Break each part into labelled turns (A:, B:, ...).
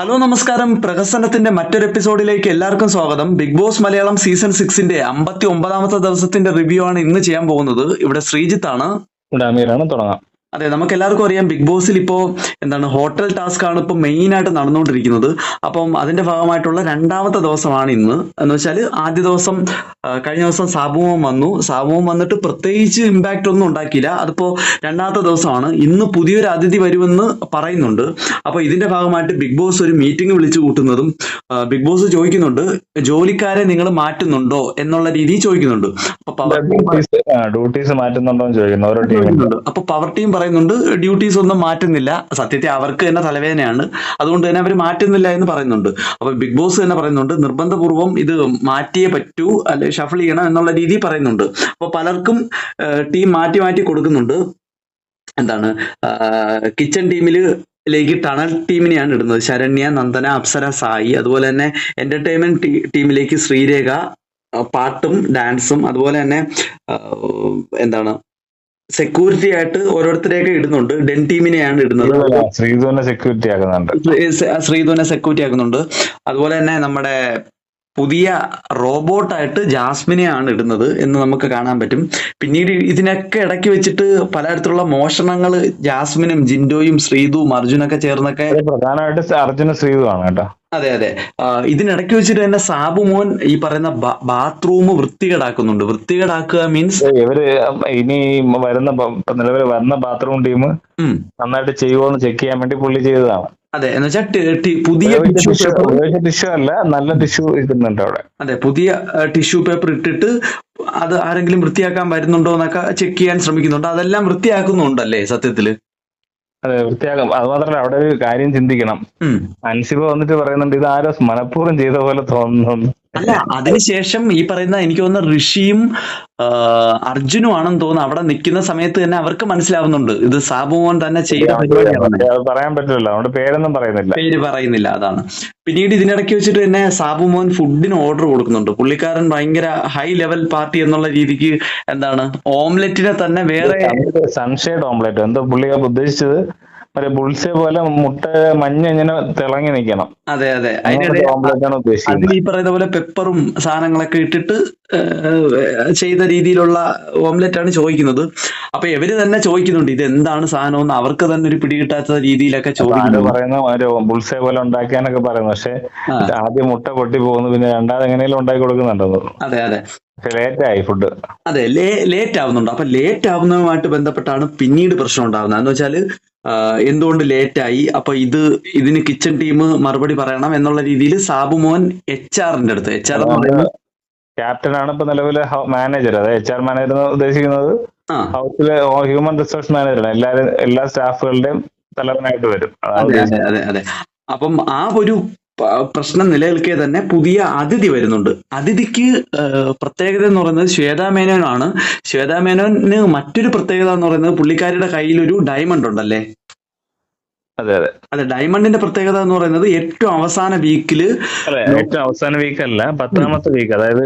A: Hello നമസ്കാരം. പ്രഹസനത്തിന്റെ മറ്റൊരു എപ്പിസോഡിലേക്ക് എല്ലാവർക്കും സ്വാഗതം. ബിഗ് ബോസ് മലയാളം സീസൺ 6 59ാമത്തെ ദിവസത്തിന്റെ റിവ്യൂ ആണ് ഇന്ന് ചെയ്യാൻ പോകുന്നത്. ഇവിടെ ശ്രീജിത്ത് ആണ്.
B: ഇവിടെ അമീറാണ്. തുടങ്ങാം.
A: അതെ, നമുക്ക് എല്ലാവർക്കും അറിയാം ബിഗ് ബോസിൽ ഇപ്പോ ഹോട്ടൽ ടാസ്ക് ആണ് ഇപ്പൊ മെയിൻ ആയിട്ട് നടന്നുകൊണ്ടിരിക്കുന്നത്. അപ്പം അതിന്റെ ഭാഗമായിട്ടുള്ള രണ്ടാമത്തെ ദിവസമാണ് ഇന്ന്. എന്ന് വെച്ചാൽ ആദ്യ ദിവസം കഴിഞ്ഞ ദിവസം സാബുമോൻ വന്നു. സാബുമോൻ വന്നിട്ട് പ്രത്യേകിച്ച് ഇമ്പാക്റ്റ് ഒന്നും ഉണ്ടാക്കിയില്ല. അതിപ്പോ രണ്ടാമത്തെ ദിവസമാണ്. ഇന്ന് പുതിയൊരു അതിഥി വരുമെന്ന് പറയുന്നുണ്ട്. അപ്പൊ ഇതിന്റെ ഭാഗമായിട്ട് ബിഗ് ബോസ് ഒരു മീറ്റിംഗ് വിളിച്ചു കൂട്ടുന്നതും ബിഗ് ബോസ് ചോദിക്കുന്നുണ്ട്, ജോലിക്കാരെ നിങ്ങൾ മാറ്റുന്നുണ്ടോ എന്നുള്ള രീതിയിൽ ചോദിക്കുന്നുണ്ട്. അപ്പൊ
B: ഡ്യൂട്ടീസ് മാറ്റുന്നുണ്ടോ എന്ന് ചോദിക്കുന്നു ഓരോ ടീമിലും.
A: അപ്പൊ പവർ ടീം പറയുന്നുണ്ട് ഡ്യൂട്ടീസ് ഒന്നും മാറ്റുന്നില്ല. സത്യത്തിൽ അവർക്ക് തന്നെ തലവേദനയാണ്, അതുകൊണ്ട് തന്നെ അവർ മാറ്റുന്നില്ല എന്ന് പറയുന്നുണ്ട്. അപ്പൊ ബിഗ് ബോസ് തന്നെ പറയുന്നുണ്ട് നിർബന്ധപൂർവ്വം ഇത് മാറ്റിയേ പറ്റൂ, അല്ലെ ഷഫിൾ ചെയ്യണം എന്നുള്ള രീതിയിൽ പറയുന്നുണ്ട്. അപ്പൊ പലർക്കും ടീം മാറ്റി മാറ്റി കൊടുക്കുന്നുണ്ട്. കിച്ചൺ ടീമിലേക്ക് ടണൽ ടീമിനെയാണ് ഇടുന്നത്. ശരണ്യ, നന്ദന, അപ്സര, സായി. അതുപോലെ തന്നെ എന്റർടൈൻമെന്റ് ടീമിലേക്ക് ശ്രീരേഖ പാട്ടും ഡാൻസും, അതുപോലെ തന്നെ സെക്യൂരിറ്റി ആയിട്ട് ഓരോരുത്തരെയൊക്കെ ഇടുന്നുണ്ട്. ഡെൻ ടീമിനെയാണ് ഇടുന്നത്.
B: ശ്രീധുവിനെ സെക്യൂരിറ്റി ആക്കുന്നുണ്ട്.
A: ശ്രീധുവിനെ സെക്യൂരിറ്റി ആക്കുന്നുണ്ട്. അതുപോലെ തന്നെ നമ്മുടെ പുതിയ റോബോട്ടായിട്ട് ജാസ്മിനെയാണ് ഇടുന്നത് എന്ന് നമുക്ക് കാണാൻ പറ്റും. പിന്നീട് ഇതിനൊക്കെ ഇടയ്ക്ക് വെച്ചിട്ട് പലതരത്തിലുള്ള മോഷണങ്ങൾ ജാസ്മിനും ജിൻഡോയും ശ്രീധുവും അർജുനൊക്കെ ചേർന്നൊക്കെ,
B: പ്രധാനമായിട്ട് അർജുന ശ്രീധു ആണ് കേട്ടോ.
A: അതെ അതെ. ഇതിനിടയ്ക്ക് വെച്ചിട്ട് തന്നെ സാബുമോൻ ഈ പറയുന്ന ബാത്റൂം വൃത്തികേടാക്കുന്നുണ്ട്. വൃത്തികേടാക്കുക മീൻസ്
B: ഇവര് ഇനി നിലവിൽ വരുന്ന ബാത്റൂം ടീം നന്നായിട്ട് ചെയ്യുമോന്ന് ചെക്ക് ചെയ്യാൻ വേണ്ടി പുള്ളി ചെയ്തതാണ്.
A: അതെ, എന്ന് വെച്ചാൽ പുതിയ
B: ടിഷ്യൂ അല്ല, നല്ല ടിഷ്യൂ ഇടുന്നുണ്ട് അവിടെ.
A: അതെ, പുതിയ ടിഷ്യൂ പേപ്പർ ഇട്ടിട്ട് അത് ആരെങ്കിലും വൃത്തിയാക്കാൻ വരുന്നുണ്ടോ എന്നൊക്കെ ചെക്ക് ചെയ്യാൻ ശ്രമിക്കുന്നുണ്ട്. അതെല്ലാം വൃത്തിയാക്കുന്നുണ്ടല്ലേ സത്യത്തില്?
B: അതെ, വൃത്തിയാക്കാം. അത് മാത്രമല്ല, അവിടെ ഒരു കാര്യം ചിന്തിക്കണം. അൻസിബ വന്നിട്ട് പറയുന്നുണ്ട് ഇത് ആരോ മനഃപൂർവ്വം ചെയ്ത പോലെ തോന്നുന്നു.
A: അല്ല, അതിനുശേഷം ഈ പറയുന്ന എനിക്ക് തോന്നുന്ന ഋഷിയും അർജുനും ആണെന്ന് തോന്നുന്നു. അവിടെ നിൽക്കുന്ന സമയത്ത് തന്നെ അവർക്ക് മനസ്സിലാവുന്നുണ്ട് ഇത് സാബുമോൻ തന്നെ ചെയ്ത പരിപാടിയാണ്.
B: പറയാൻ പറ്റില്ല, അവിടെ പേരൊന്നും
A: പറയുന്നില്ല. അതാണ്. പിന്നീട് ഇതിനിടയ്ക്ക് വെച്ചിട്ട് തന്നെ സാബുമോൻ ഫുഡിന് ഓർഡർ കൊടുക്കുന്നുണ്ട്. പുള്ളിക്കാരൻ ഭയങ്കര ഹൈ ലെവൽ പാർട്ടി എന്നുള്ള രീതിക്ക് ഓംലെറ്റിനെ തന്നെ വേറെ
B: സൺഷെയ്ഡ് ഓംലെറ്റ് എന്തോ പുള്ളിയെ ഉദ്ദേശിച്ചത് ബുൾസെ പോലെ മുട്ട മഞ്ഞ ഇങ്ങനെ തിളങ്ങി നിൽക്കണം.
A: അതെ അതെ. അതിന് ഈ പറയുന്ന പോലെ പെപ്പറും സാധനങ്ങളൊക്കെ ഇട്ടിട്ട് ചെയ്ത രീതിയിലുള്ള ഓംലെറ്റ് ആണ് ചോദിക്കുന്നത്. അപ്പൊ ഇവര് തന്നെ ചോദിക്കുന്നുണ്ട് ഇത് എന്താണ് സാധനം എന്ന്. അവർക്ക് തന്നെ ഒരു പിടികിട്ടാത്ത രീതിയിലൊക്കെ
B: ചോദിക്കുന്നു. ബുൾസെ പോലെ ഉണ്ടാക്കാനൊക്കെ പറയുന്നു. പക്ഷെ ആദ്യം മുട്ട പൊട്ടി പോകുന്നു, പിന്നെ രണ്ടാമത് എങ്ങനെയും ഉണ്ടാക്കി കൊടുക്കുന്നുണ്ടോ.
A: അതെ അതെ.
B: ലേറ്റ് ആയി ഫുഡ്.
A: അതെ, ലേറ്റ് ആവുന്നുണ്ട്. അപ്പൊ ലേറ്റ് ആവുന്നതുമായിട്ട് ബന്ധപ്പെട്ടാണ് പിന്നീട് പ്രശ്നം ഉണ്ടാകുന്നത്. എന്ന് വെച്ചാല് എന്തുകൊണ്ട് ലേറ്റായി, അപ്പൊ ഇതിന് കിച്ചൺ ടീം മറുപടി പറയണം എന്നുള്ള രീതിയിൽ സാബുമോൻ HR-ന്റെ അടുത്ത്, HR എന്ന് പറയുന്നത്
B: ക്യാപ്റ്റൻ ആണ് ഇപ്പൊ നിലവിലെ മാനേജർ. അതായത് HR മാനേജർ ഉദ്ദേശിക്കുന്നത് ഹൗസിലെ ഹ്യൂമൻ റിസോഴ്സ് മാനേജറാണ്. എല്ലാ സ്റ്റാഫുകളുടെയും തലവനായിട്ട് വരും.
A: അതെ അതെ. അപ്പം ആ ഒരു പ്രശ്നം നിലനിൽക്കെ തന്നെ പുതിയ അതിഥി വരുന്നുണ്ട്. അതിഥിക്ക് പ്രത്യേകത എന്ന് പറയുന്നത് ശ്വേതാ മേനോനാണ്. ശ്വേതാ മേനോന് മറ്റൊരു പ്രത്യേകത എന്ന് പറയുന്നത് പുള്ളിക്കാരിയുടെ കയ്യിൽ ഒരു ഡയമണ്ട് ഉണ്ടല്ലേ? അതെ, ഡയമണ്ടിന്റെ പ്രത്യേകത എന്ന് പറയുന്നത് ഏറ്റവും അവസാന വീക്കില്,
B: ഏറ്റവും അവസാന വീക്കല്ല, 10ാമത്തെ വീക്ക്. അതായത്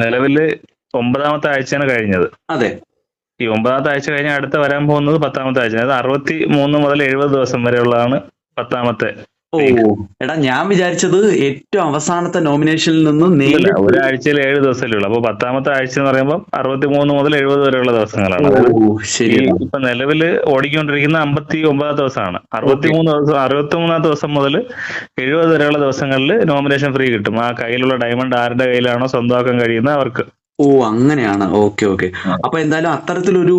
B: നിലവില് 9ാമത്തെ ആഴ്ചയാണ് കഴിഞ്ഞത്.
A: അതെ,
B: ഈ 9ാമത്തെ ആഴ്ച കഴിഞ്ഞ അടുത്ത വരാൻ പോകുന്നത് 10ാമത്തെ ആഴ്ച. അതായത് 63 മുതൽ 70 ദിവസം വരെയുള്ളതാണ് 10ാമത്തെ.
A: എടാ, ഞാൻ വിചാരിച്ചത് ഏറ്റവും അവസാനത്തെ നോമിനേഷനിൽ നിന്ന്
B: ഒരാഴ്ചയിൽ 7 ദിവസമല്ലേ ഉള്ളൂ. അപ്പൊ 10ാമത്തെ ആഴ്ച എന്ന് പറയുമ്പോൾ 63 മുതൽ 70 വരെയുള്ള ദിവസങ്ങളാണ്. ഇപ്പൊ നിലവില് ഓടിക്കൊണ്ടിരിക്കുന്ന 59ാമത്തെ ദിവസമാണ്. 63ാമത്തെ ദിവസം മുതൽ 70 വരെയുള്ള ദിവസങ്ങളിൽ നോമിനേഷൻ ഫ്രീ കിട്ടും. ആ കയ്യിലുള്ള ഡയമണ്ട് ആരുടെ കയ്യിലാണോ സ്വന്തമാക്കാൻ കഴിയുന്നത് അവർക്ക്.
A: അങ്ങനെയാണ്. ഓക്കെ. അപ്പൊ എന്തായാലും അത്തരത്തിലൊരു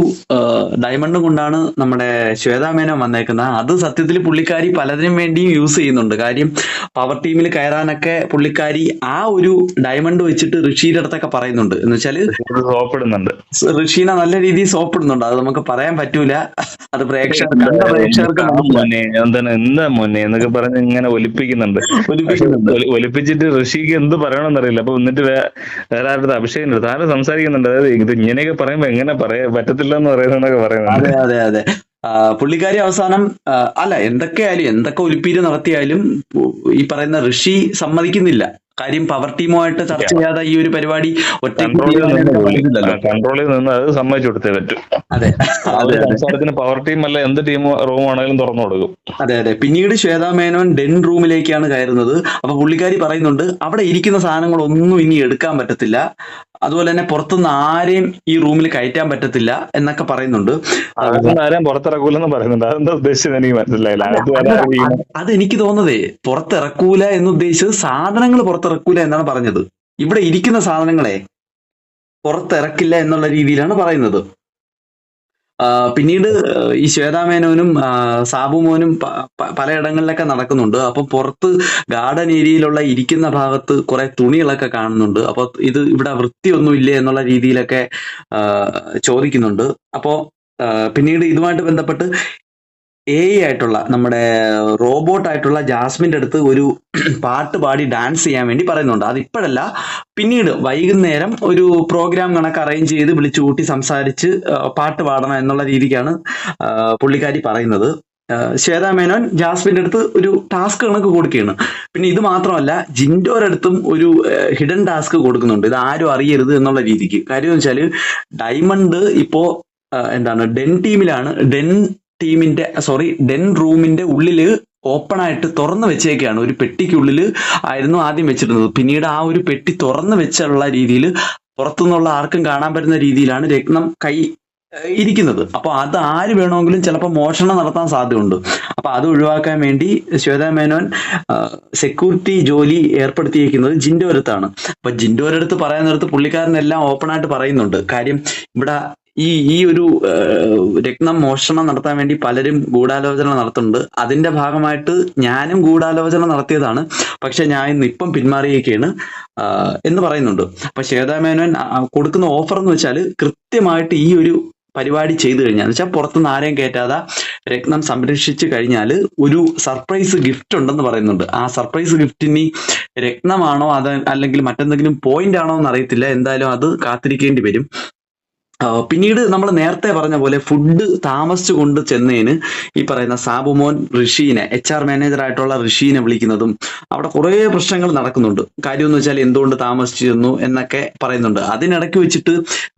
A: ഡയമണ്ടും കൊണ്ടാണ് നമ്മുടെ ശ്വേതാ മേനോൻ വന്നേക്കുന്നത്. അത് സത്യത്തിൽ പുള്ളിക്കാരി പലതിനും വേണ്ടിയും യൂസ് ചെയ്യുന്നുണ്ട്. കാര്യം പവർ ടീമിൽ കയറാനൊക്കെ പുള്ളിക്കാരി ആ ഒരു ഡയമണ്ട് വെച്ചിട്ട് ഋഷിയുടെ അടുത്തൊക്കെ പറയുന്നുണ്ട്. എന്ന് വെച്ചാല് ഋഷീനെ നല്ല രീതിയിൽ സോപ്പിടുന്നുണ്ട്. അത് നമുക്ക് പറയാൻ പറ്റൂല. അത് പ്രേക്ഷകർക്ക്
B: എന്താ മോനെ എന്നൊക്കെ പറഞ്ഞ് ഇങ്ങനെ ഒലിപ്പിച്ചിട്ട് ഋഷിക്ക് എന്ത് പറയണമെന്നറിയില്ല. അപ്പൊ എന്നിട്ട് വേറെ ആരുടെ അഭിഷേകം താരം സംസാരിക്കുന്നുണ്ട്. അതായത് ഇത് ഇങ്ങനെയൊക്കെ പറയുമ്പോ എങ്ങനെ പറ്റത്തില്ല എന്ന് പറയുന്നതൊക്കെ പറയുന്നുണ്ട്.
A: അതെ. പുള്ളിക്കാരി അവസാനം എന്തൊക്കെ ഒലിപ്പീര് നടത്തിയാലും ഈ പറയുന്ന ഋഷി സമ്മതിക്കുന്നില്ല. കാര്യം പവർ ടീമുമായിട്ട് ചർച്ച ചെയ്യാതെ ഈ ഒരു പരിപാടി ഒറ്റയ്ക്ക്
B: കൺട്രോളിൽ നിന്ന് അത് സമ്മതിച്ചു കൊടുത്തേ പറ്റും.
A: അതെ,
B: സംസാരത്തിന് പവർ ടീം അല്ല എന്ത് ടീം റൂം ആണെങ്കിലും തുറന്നു കൊടുക്കും.
A: അതെ. പിന്നീട് ശ്വേതാ മേനോൻ ഡെൻ റൂമിലേക്കാണ് കയറുന്നത്. അപ്പൊ പുള്ളിക്കാരി പറയുന്നുണ്ട് അവിടെ ഇരിക്കുന്ന സാധനങ്ങളൊന്നും ഇനി എടുക്കാൻ പറ്റത്തില്ല, അതുപോലെ തന്നെ പുറത്തുനിന്ന് ആരെയും ഈ റൂമിൽ കയറ്റാൻ പറ്റത്തില്ല എന്നൊക്കെ പറയുന്നുണ്ട്.
B: ആരെയും പുറത്തിറക്കൂലെന്ന് പറയുന്നുണ്ട്. അതെന്താ ഉദ്ദേശിച്ചത് എനിക്ക് മനസ്സിലായില്ല.
A: അതെനിക്ക് തോന്നുന്നതേ പുറത്തിറക്കൂല എന്നുദ്ദേശിച്ചത് സാധനങ്ങൾ പുറത്തിറക്കൂല എന്നാണ് പറഞ്ഞത്. ഇവിടെ ഇരിക്കുന്ന സാധനങ്ങളെ പുറത്തിറക്കില്ല എന്നുള്ള രീതിയിലാണ് പറയുന്നത്. പിന്നീട് ഈ ശ്വേതാ മേനോനും സാബു മോനും പലയിടങ്ങളിലൊക്കെ നടക്കുന്നുണ്ട്. അപ്പൊ പുറത്ത് ഗാർഡൻ ഏരിയയിലുള്ള ഇരിക്കുന്ന ഭാഗത്ത് കുറെ തുണികളൊക്കെ കാണുന്നുണ്ട്. അപ്പൊ ഇത് ഇവിടെ വൃത്തിയൊന്നും ഇല്ലേ എന്നുള്ള രീതിയിലൊക്കെ ചോദിക്കുന്നുണ്ട്. അപ്പോ പിന്നീട് ഇതുമായിട്ട് ബന്ധപ്പെട്ട് AI ആയിട്ടുള്ള നമ്മുടെ റോബോട്ടായിട്ടുള്ള ജാസ്മിന്റെ അടുത്ത് ഒരു പാട്ട് പാടി ഡാൻസ് ചെയ്യാൻ വേണ്ടി പറയുന്നുണ്ട്. അതിപ്പോഴല്ല, പിന്നീട് വൈകുന്നേരം ഒരു പ്രോഗ്രാം കണക്ക് അറേഞ്ച് ചെയ്ത് വിളിച്ചു കൂട്ടി സംസാരിച്ച് പാട്ട് പാടണം എന്നുള്ള രീതിക്കാണ് പുള്ളിക്കാരി പറയുന്നത്. ശ്വേതാ മേനോൻ ജാസ്മിന്റെ അടുത്ത് ഒരു ടാസ്ക് കണക്ക് കൊടുക്കുകയാണ്. പിന്നെ ഇത് മാത്രമല്ല, ജിൻഡോയുടെ അടുത്തും ഒരു ഹിഡൻ ടാസ്ക് കൊടുക്കുന്നുണ്ട്, ഇത് ആരും അറിയരുത് എന്നുള്ള രീതിക്ക്. കാര്യം എന്ന് വെച്ചാല് ഡയമണ്ട് ഇപ്പോ ഡെൻ ടീമിലാണ്. ഡെൻ റൂമിന്റെ ഉള്ളില് ഓപ്പൺ ആയിട്ട് തുറന്നു വെച്ചേക്കാണ്. ഒരു പെട്ടിക്കുള്ളിൽ ആയിരുന്നു ആദ്യം വെച്ചിരുന്നത്. പിന്നീട് ആ ഒരു പെട്ടി തുറന്നു വെച്ചുള്ള രീതിയിൽ പുറത്തുനിന്നുള്ള ആർക്കും കാണാൻ പറ്റുന്ന രീതിയിലാണ് രത്നം കൈ ഇരിക്കുന്നത്. അപ്പൊ അത് ആര് വേണമെങ്കിലും ചിലപ്പോൾ മോഷണം നടത്താൻ സാധ്യതയുണ്ട്. അപ്പൊ അത് ഒഴിവാക്കാൻ വേണ്ടി ശ്വേതാ മേനോൻ സെക്യൂരിറ്റി ജോലി ഏർപ്പെടുത്തിയിരിക്കുന്നത് ജിൻഡോരത്താണ്. അപ്പൊ ജിൻഡോരടുത്ത് പറയാൻ നേരത്ത് പുള്ളിക്കാരനെല്ലാം ഓപ്പൺ ആയിട്ട് പറയുന്നുണ്ട്. കാര്യം ഇവിടെ ഈ ഒരു രത്നം മോഷണം നടത്താൻ വേണ്ടി പലരും ഗൂഢാലോചന നടത്തുന്നുണ്ട്. അതിന്റെ ഭാഗമായിട്ട് ഞാനും ഗൂഢാലോചന നടത്തിയതാണ്, പക്ഷെ ഞാൻ ഇപ്പം പിന്മാറിയേക്കാണ് എന്ന് പറയുന്നുണ്ട്. അപ്പൊ ശ്വേതാ മേനോൻ കൊടുക്കുന്ന ഓഫർ എന്ന് വെച്ചാൽ കൃത്യമായിട്ട് ഈ ഒരു പരിപാടി ചെയ്തു കഴിഞ്ഞാൽ, എന്ന് വെച്ചാൽ പുറത്തുനിന്ന് ആരെയും കയറ്റാതെ രത്നം സംരക്ഷിച്ചു കഴിഞ്ഞാൽ ഒരു സർപ്രൈസ് ഗിഫ്റ്റ് ഉണ്ടെന്ന് പറയുന്നുണ്ട്. ആ സർപ്രൈസ് ഗിഫ്റ്റിന് രത്നമാണോ അത് അല്ലെങ്കിൽ മറ്റെന്തെങ്കിലും പോയിന്റ് ആണോ എന്ന് അറിയത്തില്ല. എന്തായാലും അത് കാത്തിരിക്കേണ്ടി വരും. പിന്നീട് നമ്മൾ നേരത്തെ പറഞ്ഞ പോലെ ഫുഡ് താമസിച്ചു കൊണ്ട് ചെന്നതിന് ഈ പറയുന്ന സാബുമോൻ ഋഷീനെ, HR മാനേജർ ആയിട്ടുള്ള ഋഷീനെ വിളിക്കുന്നതും അവിടെ കുറേ പ്രശ്നങ്ങൾ നടക്കുന്നുണ്ട്. കാര്യം എന്ന് വെച്ചാൽ എന്തുകൊണ്ട് താമസിച്ചു ചെന്നു എന്നൊക്കെ പറയുന്നുണ്ട്. അതിനിടയ്ക്ക് വെച്ചിട്ട്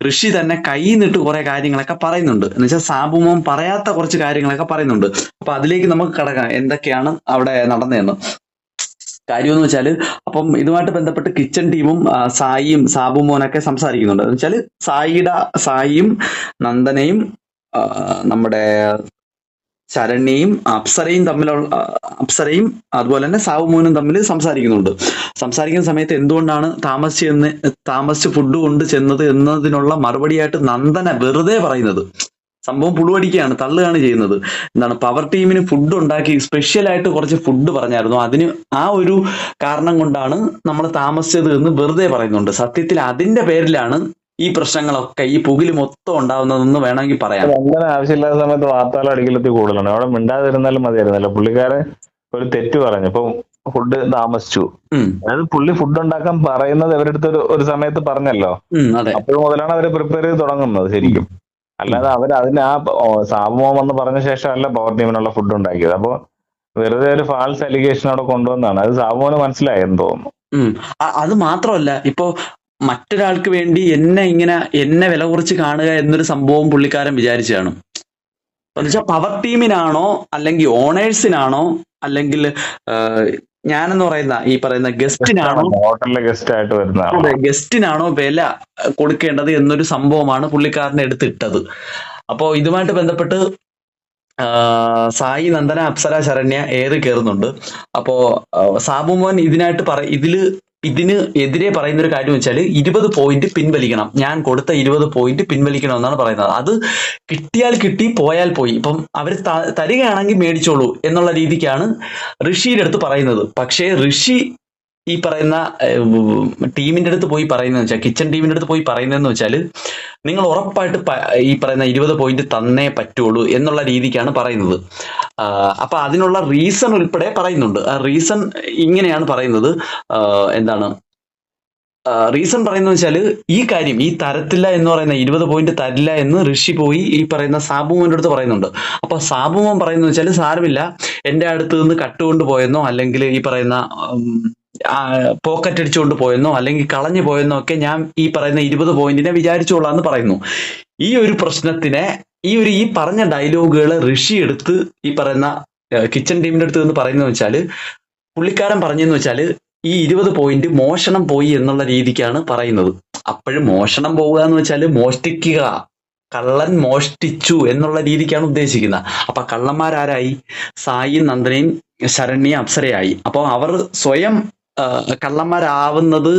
A: ഋഷി തന്നെ കൈന്നിട്ട് കുറെ കാര്യങ്ങളൊക്കെ പറയുന്നുണ്ട്. എന്ന് വെച്ചാൽ സാബുമോൻ പറയാത്ത കുറച്ച് കാര്യങ്ങളൊക്കെ പറയുന്നുണ്ട്. അപ്പൊ അതിലേക്ക് നമുക്ക് കടക്കാം എന്തൊക്കെയാണ് അവിടെ നടന്നതെന്ന്. കാര്യം എന്ന് വെച്ചാല് അപ്പം ഇതുമായിട്ട് ബന്ധപ്പെട്ട് കിച്ചൺ ടീമും സായിയും സാബു മോനൊക്കെ സംസാരിക്കുന്നുണ്ട്. എന്ന് വെച്ചാല് സായിയും നന്ദനയും നമ്മുടെ ശരണ്യയും അപ്സരയും അതുപോലെ തന്നെ സാബു മോനും തമ്മിൽ സംസാരിക്കുന്നുണ്ട്. സംസാരിക്കുന്ന സമയത്ത് എന്തുകൊണ്ടാണ് താമസിച്ച് ഫുഡ് കൊണ്ട് ചെന്നത് എന്നതിനുള്ള മറുപടിയായിട്ട് നന്ദന വെറുതെ പറയുന്നത്. സംഭവം പുളുവടിക്കുകയാണ്, തള്ളുകയാണ് ചെയ്യുന്നത്. പവർ ടീമിന് ഫുഡ് ഉണ്ടാക്കി സ്പെഷ്യലായിട്ട് കുറച്ച് ഫുഡ് പറഞ്ഞായിരുന്നു, അതിന് ആ ഒരു കാരണം കൊണ്ടാണ് നമ്മൾ താമസിച്ചത് എന്ന് വെറുതെ പറയുന്നുണ്ട്. സത്യത്തിൽ അതിന്റെ പേരിലാണ് ഈ പ്രശ്നങ്ങളൊക്കെ, ഈ പുകില് മൊത്തം ഉണ്ടാവുന്നതെന്ന് വേണമെങ്കിൽ പറയാം.
B: അങ്ങനെ ആവശ്യമില്ലാത്ത സമയത്ത് വാർത്തകൾ അടിക്കലത്തിൽ കൂടുതലാണ്. അവിടെ മിണ്ടാതിരുന്നാലും മതിയായിരുന്നല്ലോ. പുള്ളിക്കാരൻ ഒരു തെറ്റ് പറഞ്ഞു, ഇപ്പൊ ഫുഡ് താമസിച്ചു. അതായത് പുള്ളി ഫുഡ് ഉണ്ടാക്കാൻ പറയുന്നത് അവരുടെ അടുത്ത് ഒരു സമയത്ത് പറഞ്ഞല്ലോ, അപ്പോൾ മുതലാണ് അവര് പ്രിപ്പയർ ചെയ്ത് തുടങ്ങുന്നത് ശരിക്കും. അല്ലാതെ അതിന് സാബുമോൻ വന്ന് പറഞ്ഞ ശേഷമല്ല പവർ ടീമിനുള്ള ഫുഡ് ഉണ്ടാക്കിയത്. അപ്പൊ വെറുതെ ഒരു ഫാൾസ് അലിഗേഷൻ അവിടെ കൊണ്ടുവന്നാണ്. അത് സാബുമോന് മനസ്സിലായെന്ന് തോന്നുന്നു.
A: അത് മാത്രമല്ല, ഇപ്പോ മറ്റൊരാൾക്ക് വേണ്ടി എന്നെ വില കുറച്ച് കാണുക എന്നൊരു സംഭവം പുള്ളിക്കാരൻ വിചാരിച്ചു കാണും. എന്നുവെച്ചാൽ പവർ ടീമിനാണോ അല്ലെങ്കിൽ ഓണേഴ്സിനാണോ അല്ലെങ്കിൽ ഞാനെന്ന് പറയുന്ന ഈ പറയുന്ന ഗസ്റ്റിനാണോ,
B: ഹോട്ടലിലെ ഗസ്റ്റ് ആയിട്ട് വരുന്ന
A: ഗസ്റ്റിനാണോ വില കൊടുക്കേണ്ടത് എന്നൊരു സംഭവമാണ് പുള്ളിക്കാരനെ എടുത്തിട്ടത്. അപ്പോ ഇതുമായിട്ട് ബന്ധപ്പെട്ട് സായി, നന്ദന, അപ്സര, ശരണ്യ കയറുന്നുണ്ട്. അപ്പോ സാബുമോൻ ഇതിന് എതിരെ പറയുന്ന ഒരു കാര്യം വെച്ചാൽ 20 പോയിന്റ് പിൻവലിക്കണം, ഞാൻ കൊടുത്ത 20 പോയിന്റ് പിൻവലിക്കണം എന്നാണ് പറയുന്നത്. അത് കിട്ടിയാൽ കിട്ടി, പോയാൽ പോയി. ഇപ്പം അവർ തരികയാണെങ്കിൽ മേടിച്ചോളൂ എന്നുള്ള രീതിക്കാണ് ഋഷിയുടെ അടുത്ത് പറയുന്നത്. പക്ഷേ ഋഷി ഈ പറയുന്ന ടീമിന്റെ അടുത്ത് പോയി പറയുന്നതെന്ന് വെച്ചാൽ, കിച്ചൺ ടീമിന്റെ അടുത്ത് പോയി പറയുന്നതെന്ന് വെച്ചാൽ, നിങ്ങൾ ഉറപ്പായിട്ട് ഈ പറയുന്ന 20 പോയിന്റ് തന്നേ പറ്റുള്ളൂ എന്നുള്ള രീതിക്കാണ് പറയുന്നത്. അപ്പൊ അതിനുള്ള റീസൺ ഉൾപ്പെടെ പറയുന്നുണ്ട്. ആ റീസൺ ഇങ്ങനെയാണ് പറയുന്നത്. റീസൺ പറയുന്നത് വെച്ചാല് ഈ തരത്തില്ല എന്ന് പറയുന്ന 20 പോയിന്റ് തരില്ല എന്ന് ഋഷി പോയി ഈ പറയുന്ന സാബുമോന്റെ അടുത്ത് പറയുന്നുണ്ട്. അപ്പൊ സാബുമോൻ പറയുന്നത് വെച്ചാൽ, സാരമില്ല, എന്റെ അടുത്ത് നിന്ന് കട്ടുകൊണ്ട് പോയെന്നോ അല്ലെങ്കിൽ ഈ പറയുന്ന പോക്കറ്റ് അടിച്ചുകൊണ്ട് പോയെന്നോ അല്ലെങ്കിൽ കളഞ്ഞു പോയെന്നോ ഒക്കെ ഞാൻ ഈ പറയുന്ന 20 പോയിന്റിനെ വിചാരിച്ചോളാന്ന് പറയുന്നു. ഈ ഒരു പ്രശ്നത്തിനെ ഈ പറഞ്ഞ ഡയലോഗുകൾ ഋഷി എടുത്ത് ഈ പറയുന്ന കിച്ചൺ ടീമിന്റെ അടുത്ത് എന്ന് പറയുന്നത് വെച്ചാല് പുള്ളിക്കാരൻ പറഞ്ഞെന്ന് വെച്ചാല് ഈ 20 പോയിന്റ് മോഷണം പോയി എന്നുള്ള രീതിക്കാണ് പറയുന്നത്. അപ്പോഴും മോഷണം പോവുക എന്ന് വെച്ചാല് മോഷ്ടിക്കുക, കള്ളൻ മോഷ്ടിച്ചു എന്നുള്ള രീതിക്കാണ് ഉദ്ദേശിക്കുന്നത്. അപ്പൊ കള്ളന്മാരാരായി? സായിയും നന്ദനയും ശരണ്യയും അപ്സരയായി. അപ്പൊ അവർ സ്വയം കള്ളന്മാരാവുന്നത്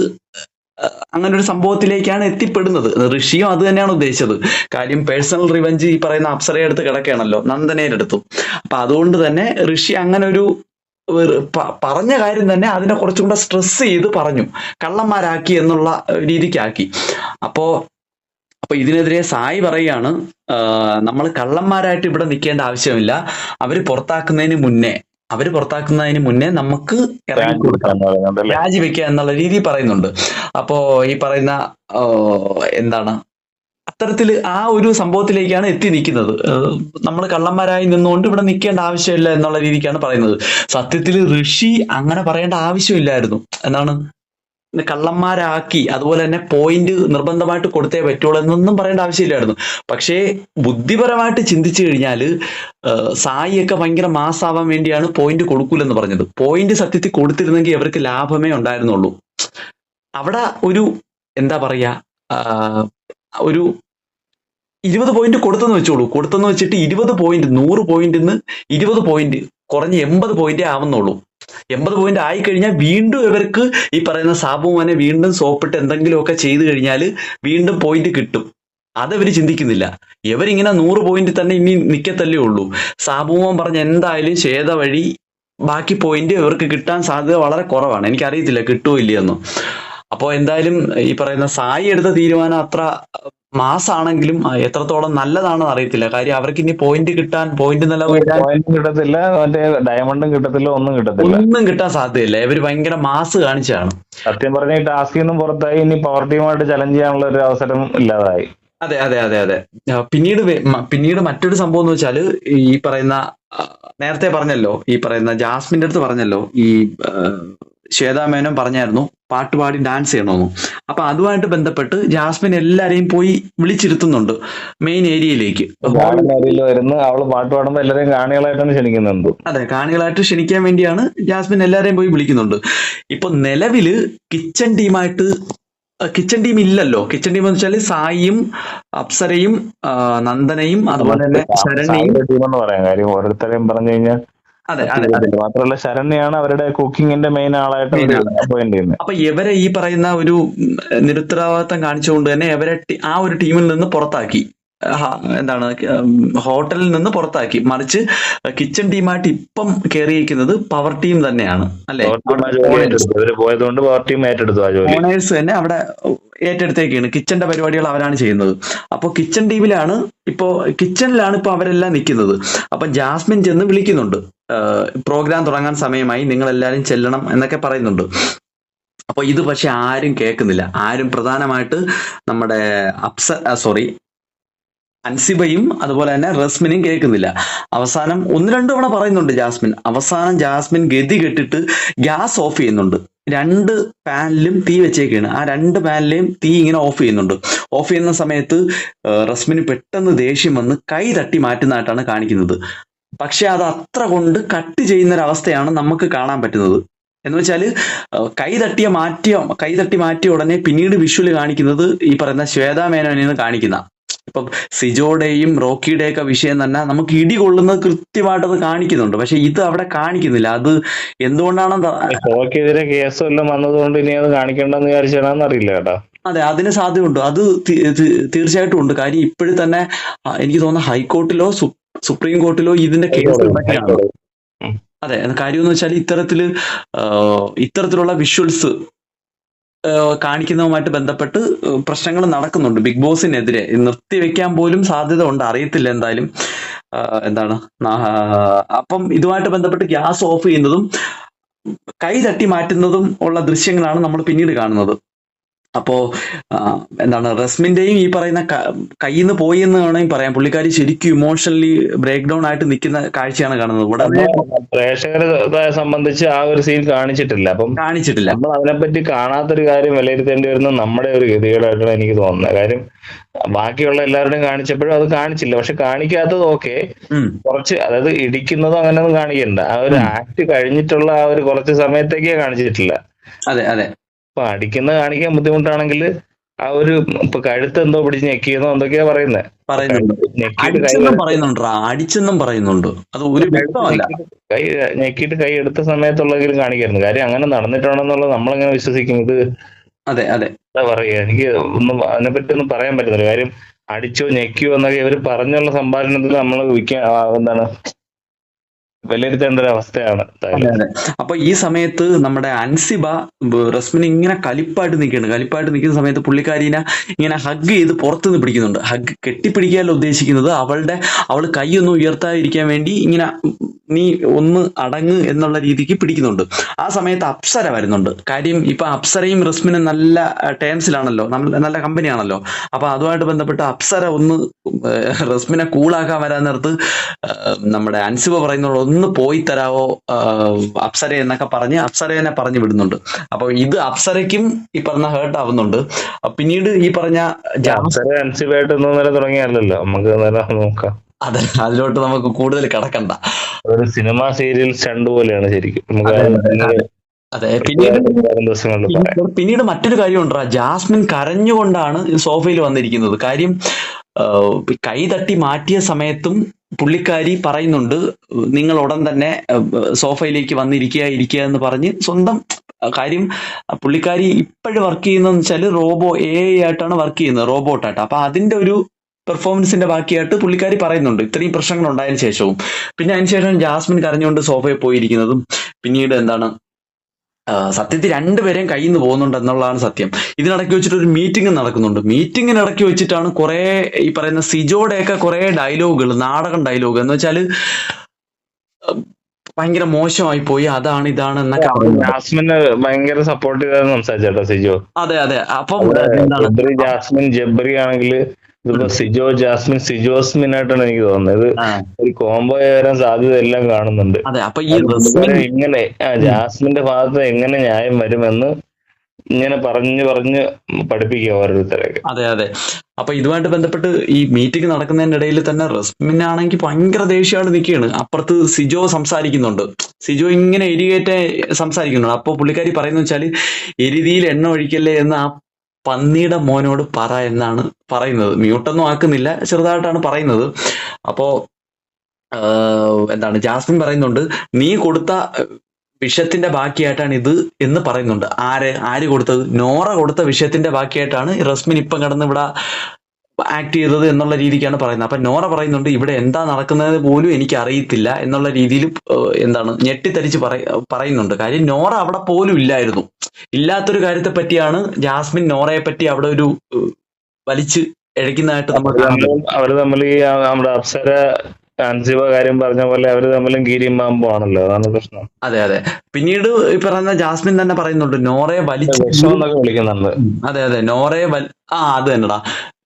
A: അങ്ങനെ ഒരു സംഭവത്തിലേക്കാണ് എത്തിപ്പെടുന്നത്. ഋഷിയും അത് തന്നെയാണ് ഉദ്ദേശിച്ചത്. കാര്യം പേഴ്സണൽ റിവഞ്ച് ഈ പറയുന്ന അപ്സരയുടെ അടുത്ത് കിടക്കുകയാണല്ലോ, നന്ദനയുടെ അടുത്തും. അപ്പൊ അതുകൊണ്ട് തന്നെ ഋഷി അങ്ങനെ ഒരു പറഞ്ഞ കാര്യം തന്നെ അതിനെ കുറച്ചും കൂടെ സ്ട്രെസ് ചെയ്ത് പറഞ്ഞു, കള്ളന്മാരാക്കി എന്നുള്ള രീതിക്കാക്കി. അപ്പോ ഇതിനെതിരെ സായി പറയുകയാണ്, നമ്മൾ കള്ളന്മാരായിട്ട് ഇവിടെ നിൽക്കേണ്ട ആവശ്യമില്ല, അവര് പുറത്താക്കുന്നതിന് മുന്നേ നമുക്ക് രാജിവെക്കുക എന്നുള്ള രീതി പറയുന്നുണ്ട്. അപ്പോ ഈ പറയുന്ന എന്താണ് അത്തരത്തില് ആ ഒരു സംഭവത്തിലേക്കാണ് എത്തി നിൽക്കുന്നത്. നമ്മൾ കള്ളന്മാരായി നിന്നുകൊണ്ട് ഇവിടെ നിൽക്കേണ്ട ആവശ്യമില്ല എന്നുള്ള രീതിക്കാണ് പറയുന്നത്. സത്യത്തിൽ ഋഷി അങ്ങനെ പറയേണ്ട ആവശ്യമില്ലായിരുന്നു. എന്താണ് കള്ളന്മാരാക്കി, അതുപോലെ തന്നെ പോയിന്റ് നിർബന്ധമായിട്ട് കൊടുത്തേ പറ്റുള്ളൂ എന്നൊന്നും പറയേണ്ട ആവശ്യമില്ലായിരുന്നു. പക്ഷേ ബുദ്ധിപരമായിട്ട് ചിന്തിച്ചു കഴിഞ്ഞാൽ സായിയൊക്കെ ഭയങ്കര മാസാവാൻ വേണ്ടിയാണ് പോയിന്റ് കൊടുക്കൂലെന്ന് പറഞ്ഞത്. പോയിന്റ് സത്യത്തിൽ കൊടുത്തിരുന്നെങ്കിൽ അവർക്ക് ലാഭമേ ഉണ്ടായിരുന്നുള്ളൂ. അവിടെ ഒരു എന്താ പറയാ, ഒരു 20 പോയിന്റ് കൊടുത്തെന്ന് വെച്ചോളൂ. കൊടുത്തെന്ന് വെച്ചിട്ട് 20 പോയിന്റ് 100 പോയിന്റിന്ന് 20 പോയിന്റ് കുറഞ്ഞ് 80 പോയിന്റേ ആവുന്നുള്ളൂ. 80 പോയിന്റ് ആയി കഴിഞ്ഞാൽ വീണ്ടും ഇവർക്ക് ഈ പറയുന്ന സാബുമോനെ വീണ്ടും സോപ്പിട്ട് എന്തെങ്കിലുമൊക്കെ ചെയ്തു കഴിഞ്ഞാൽ വീണ്ടും പോയിന്റ് കിട്ടും. അതവര് ചിന്തിക്കുന്നില്ല. ഇവരിങ്ങനെ 100 പോയിന്റ് തന്നെ ഇനി നിൽക്കത്തല്ലേ ഉള്ളൂ. സാബുമോൻ പറഞ്ഞ എന്തായാലും ശ്വേത വഴി ബാക്കി പോയിന്റ് ഇവർക്ക് കിട്ടാൻ സാധ്യത വളരെ കുറവാണ്. എനിക്കറിയത്തില്ല കിട്ടുമോ ഇല്ലയെന്നും. അപ്പോൾ എന്തായാലും ഈ പറയുന്ന സായി എടുത്ത തീരുമാനം അത്ര മാസാണെങ്കിലും എത്രത്തോളം നല്ലതാണെന്ന് അറിയത്തില്ല. കാര്യം അവർക്ക് ഇനി പോയിന്റ് കിട്ടാൻ, പോയിന്റ്
B: കിട്ടത്തില്ല, മറ്റേ ഡയമണ്ടും കിട്ടത്തില്ല, ഒന്നും കിട്ടാൻ
A: സാധ്യതയില്ല. ഇവര് ഭയങ്കര മാസ് കാണിച്ചാണ്.
B: സത്യം പറഞ്ഞ ഈ ടാസ്കിൽ നിന്നും പുറത്തായി ഇനി പവർ ടീമായിട്ട് ചലഞ്ച് ചെയ്യാനുള്ള ഒരു അവസരം ഇല്ലാതായി.
A: അതെ. പിന്നീട് മറ്റൊരു സംഭവം എന്ന് വെച്ചാല് ഈ പറയുന്ന നേരത്തെ പറഞ്ഞല്ലോ, ഈ പറയുന്ന ജാസ്മിന്റെ അടുത്ത് പറഞ്ഞല്ലോ, ഈ ശ്വേതാ മേനോൻ പറഞ്ഞായിരുന്നു പാട്ടുപാടി ഡാൻസ് ചെയ്യണമെന്ന്. അപ്പൊ അതുമായിട്ട് ബന്ധപ്പെട്ട് ജാസ്മിൻ എല്ലാരെയും പോയി വിളിച്ചിരുത്തുന്നുണ്ട് മെയിൻ ഏരിയയിലേക്ക്.
B: അവള് പാട്ട് പാടുമ്പോ എല്ലാരെയും കാണികളായിട്ടാണ് ക്ഷണിക്കുന്നുണ്ട്.
A: അതെ, കാണികളായിട്ട് ക്ഷണിക്കാൻ വേണ്ടിയാണ് ജാസ്മിൻ എല്ലാരെയും പോയി വിളിക്കുന്നുണ്ട്. ഇപ്പൊ നിലവില് കിച്ചൺ ടീം ഇല്ലല്ലോ. കിച്ചൺ ടീം എന്ന് വെച്ചാൽ സായിയും അപ്സരയും നന്ദനയും അതുപോലെ തന്നെ ശരണ്യയും
B: ടീമെന്ന് പറയാം. കാര്യം ഓരോരുത്തരെയും പറഞ്ഞു കഴിഞ്ഞാൽ മാത്രമല്ല ശരണ്യാണ് അവരുടെ കുക്കിങ്ങിന്റെ മെയിൻ ആളായിട്ട് അപ്പോയിന്റ് ചെയ്യുന്നത്.
A: അപ്പൊ ഇവരെ ഈ പറയുന്ന ഒരു നിരുത്തരവാദിത്തം കാണിച്ചുകൊണ്ട് തന്നെ ഇവരെ ആ ഒരു ടീമിൽ നിന്ന് പുറത്താക്കി. എന്താണ് ഹോട്ടലിൽ നിന്ന് പുറത്താക്കി. മറിച്ച് കിച്ചൺ ടീമായിട്ട് ഇപ്പം കയറിയിരിക്കുന്നത് പവർ ടീം തന്നെയാണ് അല്ലെ. ഓണേഴ്സ് തന്നെ അവിടെ ഏറ്റെടുത്തേക്കാണ്. കിച്ചന്റെ പരിപാടികൾ അവരാണ് ചെയ്യുന്നത്. അപ്പൊ കിച്ചൺ ടീമിലാണ് കിച്ചണിലാണ് ഇപ്പൊ അവരെല്ലാം നിൽക്കുന്നത്. അപ്പൊ ജാസ്മിൻ ചെന്ന് വിളിക്കുന്നുണ്ട്, പ്രോഗ്രാം തുടങ്ങാൻ സമയമായി, നിങ്ങൾ എല്ലാവരും ചെല്ലണം എന്നൊക്കെ പറയുന്നുണ്ട്. അപ്പൊ ഇത് പക്ഷെ ആരും കേൾക്കുന്നില്ല. ആരും പ്രധാനമായിട്ട് നമ്മുടെ അൻസിബയും അതുപോലെ തന്നെ റസ്മിനും കേൾക്കുന്നില്ല. അവസാനം 1-2 തവണ പറയുന്നുണ്ട് ജാസ്മിൻ. അവസാനം ജാസ്മിൻ ഗതി കെട്ടിട്ട് ഗ്യാസ് ഓഫ് ചെയ്യുന്നുണ്ട്. 2 പാനിലും തീ വെച്ചേക്കാണ്. ആ 2 പാനിലെയും തീ ഇങ്ങനെ ഓഫ് ചെയ്യുന്നുണ്ട്. ഓഫ് ചെയ്യുന്ന സമയത്ത് റസ്മിന് പെട്ടെന്ന് ദേഷ്യം വന്ന് കൈ തട്ടി മാറ്റുന്നതായിട്ടാണ് കാണിക്കുന്നത്. പക്ഷെ അത് അത്ര കൊണ്ട് കട്ട് ചെയ്യുന്നൊരവസ്ഥയാണ് നമുക്ക് കാണാൻ പറ്റുന്നത്. എന്ന് വെച്ചാൽ കൈ തട്ടി മാറ്റിയ ഉടനെ പിന്നീട് വിഷ്വല് കാണിക്കുന്നത് ഈ പറയുന്ന ശ്വേതാ മേനോനെന്ന് കാണിക്കുന്ന. ഇപ്പം സിജോയുടെയും റോക്കിയുടെയും ഒക്കെ വിഷയം തന്നെ നമുക്ക് ഇടി കൊള്ളുന്നത് കൃത്യമായിട്ട് അത് കാണിക്കുന്നുണ്ട്. പക്ഷെ ഇത് അവിടെ കാണിക്കുന്നില്ല. അത് എന്തുകൊണ്ടാണെന്ന്
B: റോക്കിയെതിരെ കേസ് വല്ലതും വന്നതുകൊണ്ട് ഇനി അത് കാണിക്കണ്ടെന്ന് വിചാരിച്ചാണെന്ന് അറിയില്ല കേട്ടോ.
A: അതെ, അതിന് സാധ്യതയുണ്ട്. അത് തീർച്ചയായിട്ടും ഉണ്ട്. കാര്യം ഇപ്പോഴും തന്നെ എനിക്ക് തോന്നുന്നു ഹൈക്കോർട്ടിലോ സുപ്രീം കോർട്ടിലോ ഇതിന്റെ കേസ് നടക്കുകയാണ്. അതെ, കാര്യം എന്ന് വെച്ചാൽ ഇത്തരത്തിലുള്ള വിഷ്വൽസ് കാണിക്കുന്നതുമായിട്ട് ബന്ധപ്പെട്ട് പ്രശ്നങ്ങൾ നടക്കുന്നുണ്ട്. ബിഗ് ബോസിനെതിരെ നിർത്തിവെക്കാൻ പോലും സാധ്യത ഉണ്ട്. അറിയത്തില്ല എന്തായാലും എന്താണ്. അപ്പം ഇതുമായിട്ട് ബന്ധപ്പെട്ട് ഗ്യാസ് ഓഫ് ചെയ്യുന്നതും കൈ തട്ടി മാറ്റുന്നതും ഉള്ള ദൃശ്യങ്ങളാണ് നമ്മൾ പിന്നീട് കാണുന്നത്. അപ്പോ എന്താണ് റസ്മിന്റെയും ഈ പറയുന്ന കയ്യിൽ നിന്ന് പോയി എന്ന് വേണമെങ്കിൽ പറയാം. പുള്ളിക്കാരി ശരിക്കും ഇമോഷണലി ബ്രേക്ക് ഡൗൺ ആയിട്ട് നിൽക്കുന്ന കാഴ്ചയാണ് കാണുന്നത്. ഉടനെ
B: പ്രേക്ഷകരെ സംബന്ധിച്ച് ആ ഒരു സീൻ കാണിച്ചിട്ടില്ല. അപ്പം
A: കാണിച്ചിട്ടില്ല.
B: നമ്മൾ അതിനെപ്പറ്റി കാണാത്തൊരു കാര്യം വിലയിരുത്തേണ്ടി വരുന്നത് നമ്മുടെ ഒരു ഗതികേടായിട്ടാണ് എനിക്ക് തോന്നുന്നത്. കാര്യം ബാക്കിയുള്ള എല്ലാവരുടെയും കാണിച്ചപ്പോഴും അത് കാണിച്ചില്ല. പക്ഷെ കാണിക്കാത്തത് ഓക്കെ, കുറച്ച് അതായത് ഇടിക്കുന്നതും അങ്ങനെയൊന്നും കാണിക്കണ്ട. ആ ഒരു ആക്ട് കഴിഞ്ഞിട്ടുള്ള ആ ഒരു കുറച്ച് സമയത്തേക്കേ കാണിച്ചിട്ടില്ല.
A: അതെ അതെ.
B: അപ്പൊ അടിക്കുന്ന കാണിക്കാൻ ബുദ്ധിമുട്ടാണെങ്കിൽ ആ ഒരു ഇപ്പൊ കഴുത്ത് എന്തോ പിടിച്ച് ഞെക്കിയെന്നോ എന്തൊക്കെയാ പറയുന്നത്,
A: അടിച്ചെന്നും പറയുന്നുണ്ട്. അത് ഒരു വ്യക്തമല്ല.
B: കൈ ഞെക്കിയിട്ട് കൈ എടുത്ത സമയത്തുള്ളെങ്കിലും കാണിക്കായിരുന്നു. കാര്യം അങ്ങനെ നടന്നിട്ടുണ്ടെന്നുള്ളത് നമ്മളെങ്ങനെ വിശ്വസിക്കുന്നത്?
A: അതെ അതെ.
B: എന്താ പറയാ, എനിക്ക് ഒന്നും അതിനെപ്പറ്റി ഒന്നും പറയാൻ പറ്റുന്നില്ല. കാര്യം അടിച്ചോ ഞെക്കിയോ എന്നൊക്കെ ഇവര് പറഞ്ഞുള്ള സംഭാഷണത്തിൽ നമ്മൾ എന്താണ് വിലയിരുത്തേണ്ട ഒരു അവസ്ഥയാണ്.
A: അപ്പൊ ഈ സമയത്ത് നമ്മുടെ അൻസിബ റസ്മിന് ഇങ്ങനെ കലിപ്പായിട്ട് നിൽക്കുന്ന സമയത്ത് പുള്ളിക്കാരിനെ ഇങ്ങനെ ഹഗ് ചെയ്ത് പുറത്തുനിന്ന് പിടിക്കുന്നുണ്ട്. ഹഗ് കെട്ടിപ്പിടിക്കാനല്ല ഉദ്ദേശിക്കുന്നത്, അവൾ കൈയൊന്നും ഉയർത്താതിരിക്കാൻ വേണ്ടി ഇങ്ങനെ നീ ഒന്ന് അടങ്ങ് എന്നുള്ള രീതിക്ക് പിടിക്കുന്നുണ്ട്. ആ സമയത്ത് അപ്സര വരുന്നുണ്ട്. കാര്യം ഇപ്പൊ അപ്സരയും റസ്മിനും നല്ല ടേംസിലാണല്ലോ, നല്ല കമ്പനിയാണല്ലോ. അപ്പൊ അതുമായിട്ട് ബന്ധപ്പെട്ട് അപ്സര ഒന്ന് റസ്മിനെ കൂളാക്കാൻ വരാൻ നേരത്ത് നമ്മുടെ അൻസിബ പറയുന്നുള്ള ഒന്ന് പോയി തരാവോ അപ്സര എന്നൊക്കെ പറഞ്ഞ് അപ്സരേനെ പറഞ്ഞു വിടുന്നുണ്ട്. അപ്പൊ ഇത് അപ്സരയ്ക്കും ഈ പറഞ്ഞ ഹേർട്ട് ആവുന്നുണ്ട്. പിന്നീട് ഈ പറഞ്ഞ
B: തുടങ്ങിയല്ലോ, നമുക്ക് നോക്കാം.
A: അതെ, അതിലോട്ട് നമുക്ക് കൂടുതൽ കടക്കണ്ട.
B: ഒരു സിനിമ സീരിയൽ സ്റ്റണ്ട് പോലെയാണ് ശരിക്കും.
A: അതെ. പിന്നീട് മറ്റൊരു കാര്യം ഉണ്ടാ, ജാസ്മിൻ കരഞ്ഞുകൊണ്ടാണ് സോഫയിൽ വന്നിരിക്കുന്നത്. കാര്യം കൈ തട്ടി മാറ്റിയ സമയത്തും പുള്ളിക്കാരി പറയുന്നുണ്ട് നിങ്ങൾ ഉടൻ തന്നെ സോഫയിലേക്ക് വന്നിരിക്കുക എന്ന് പറഞ്ഞ് സ്വന്തം കാര്യം. പുള്ളിക്കാരി ഇപ്പോഴും വർക്ക് ചെയ്യുന്നതെന്ന് വെച്ചാൽ AI ആയിട്ടാണ് വർക്ക് ചെയ്യുന്നത്, റോബോട്ടായിട്ട്. അപ്പൊ അതിന്റെ ഒരു പെർഫോമൻസിന്റെ ബാക്കിയായിട്ട് പുള്ളിക്കാരി പറയുന്നുണ്ട് ഇത്രയും പ്രശ്നങ്ങൾ ഉണ്ടായതിനു ശേഷവും. പിന്നെ അതിനുശേഷം ജാസ്മിൻ കരഞ്ഞുകൊണ്ട് സോഫയിൽ പോയിരിക്കുന്നതും പിന്നീട് എന്താണ് സത്യത്തിൽ രണ്ടുപേരെയും കയ്യിൽ നിന്ന് പോകുന്നുണ്ട് എന്നുള്ളതാണ് സത്യം. ഇതിനിടയ്ക്ക് വെച്ചിട്ട് ഒരു മീറ്റിംഗ് നടക്കുന്നുണ്ട്. മീറ്റിങ്ങിനിടയ്ക്ക് വെച്ചിട്ടാണ് കുറെ ഈ പറയുന്ന സിജോയുടെയൊക്കെ കുറെ ഡയലോഗുകൾ, നാടകം ഡയലോഗ് എന്ന് വെച്ചാല് ഭയങ്കര മോശമായി പോയി, അതാണ് ഇതാണ് എന്നൊക്കെ.
B: ജാസ്മിന് ഭയങ്കര സപ്പോർട്ട് ചെയ്തായിരുന്നു സംസാരിച്ചേട്ടോ സിജോ.
A: അതെ അതെ. അപ്പം
B: ജാസ്മിൻ ജബ്രി ആണെങ്കിൽ ഇതിപ്പോ സിജോസ്മിൻ ആയിട്ടാണ് എനിക്ക് തോന്നുന്നത്. ഒരു കോംബോ വരാൻ സാധ്യത എല്ലാം കാണുന്നുണ്ട്. ഇങ്ങനെ ജാസ്മിന്റെ ഭാഗത്ത് എങ്ങനെ ന്യായം വരുമെന്ന് ഇങ്ങനെ പറഞ്ഞ് പഠിപ്പിക്കുക ഓരോരുത്തരൊക്കെ.
A: അതെ അതെ. അപ്പൊ ഇതുമായിട്ട് ബന്ധപ്പെട്ട് ഈ മീറ്റിംഗ് നടക്കുന്നതിന്റെ ഇടയിൽ തന്നെ റസ്മിനാണെങ്കിൽ ഭയങ്കര ദേഷ്യമായിട്ട് നിൽക്കുകയാണ്. അപ്പുറത്ത് സിജോ സംസാരിക്കുന്നുണ്ട്. സിജോ ഇങ്ങനെ എരികേറ്റ സംസാരിക്കുന്നുണ്ട്. അപ്പൊ പുള്ളിക്കാരി പറയുന്ന വെച്ചാല് എരുതിയിൽ എണ്ണ ഒഴിക്കല്ലേ എന്ന് ആ പന്നിയുടെ മോനോട് പറ എന്നാണ് പറയുന്നത്. മ്യൂട്ടൊന്നും ആക്കുന്നില്ല, ചെറുതായിട്ടാണ് പറയുന്നത്. അപ്പോ എന്താണ് ജാസ്മിൻ പറയുന്നുണ്ട് നീ കൊടുത്ത വിഷയത്തിന്റെ ബാക്കിയായിട്ടാണ് ഇത് എന്ന് പറയുന്നുണ്ട്. ആര് കൊടുത്തത്? നോറ കൊടുത്ത വിഷയത്തിന്റെ ബാക്കിയായിട്ടാണ് റസ്മിൻ ഇപ്പം കിടന്ന് ഇവിടെ ആക്ട് ചെയ്തത് എന്നുള്ള രീതിക്കാണ് പറയുന്നത്. അപ്പൊ നോറ പറയുന്നുണ്ട് ഇവിടെ എന്താ നടക്കുന്നത് പോലും എനിക്ക് അറിയത്തില്ല എന്നുള്ള രീതിയിൽ എന്താണ് ഞെട്ടിത്തരിച്ച് പറയുന്നുണ്ട്. കാര്യം നോറ അവിടെ പോലും ഇല്ലായിരുന്നു. ഇല്ലാത്തൊരു കാര്യത്തെ പറ്റിയാണ് ജാസ്മിൻ നോറയെ പറ്റി അവിടെ ഒരു വലിച്ച് ഇഴയ്ക്കുന്നതായിട്ട് നമ്മൾ കാണുന്നത്.
B: അവര് തമ്മിൽ ഈ നമ്മുടെ അപ്സര അൻസിബ കാര്യം പറഞ്ഞ പോലെ അവര് തമ്മിലും കീരിയും പാമ്പും ആണല്ലോ, അതാണ് പ്രശ്നം.
A: അതെ അതെ. പിന്നീട് ഈ പറയുന്ന ജാസ്മിൻ തന്നെ പറയുന്നുണ്ട് നോറയെ വലിച്ച്
B: വിളിക്കുന്നുണ്ട്.
A: അതെ അതെ, നോറയെ അത് തന്നെടാ.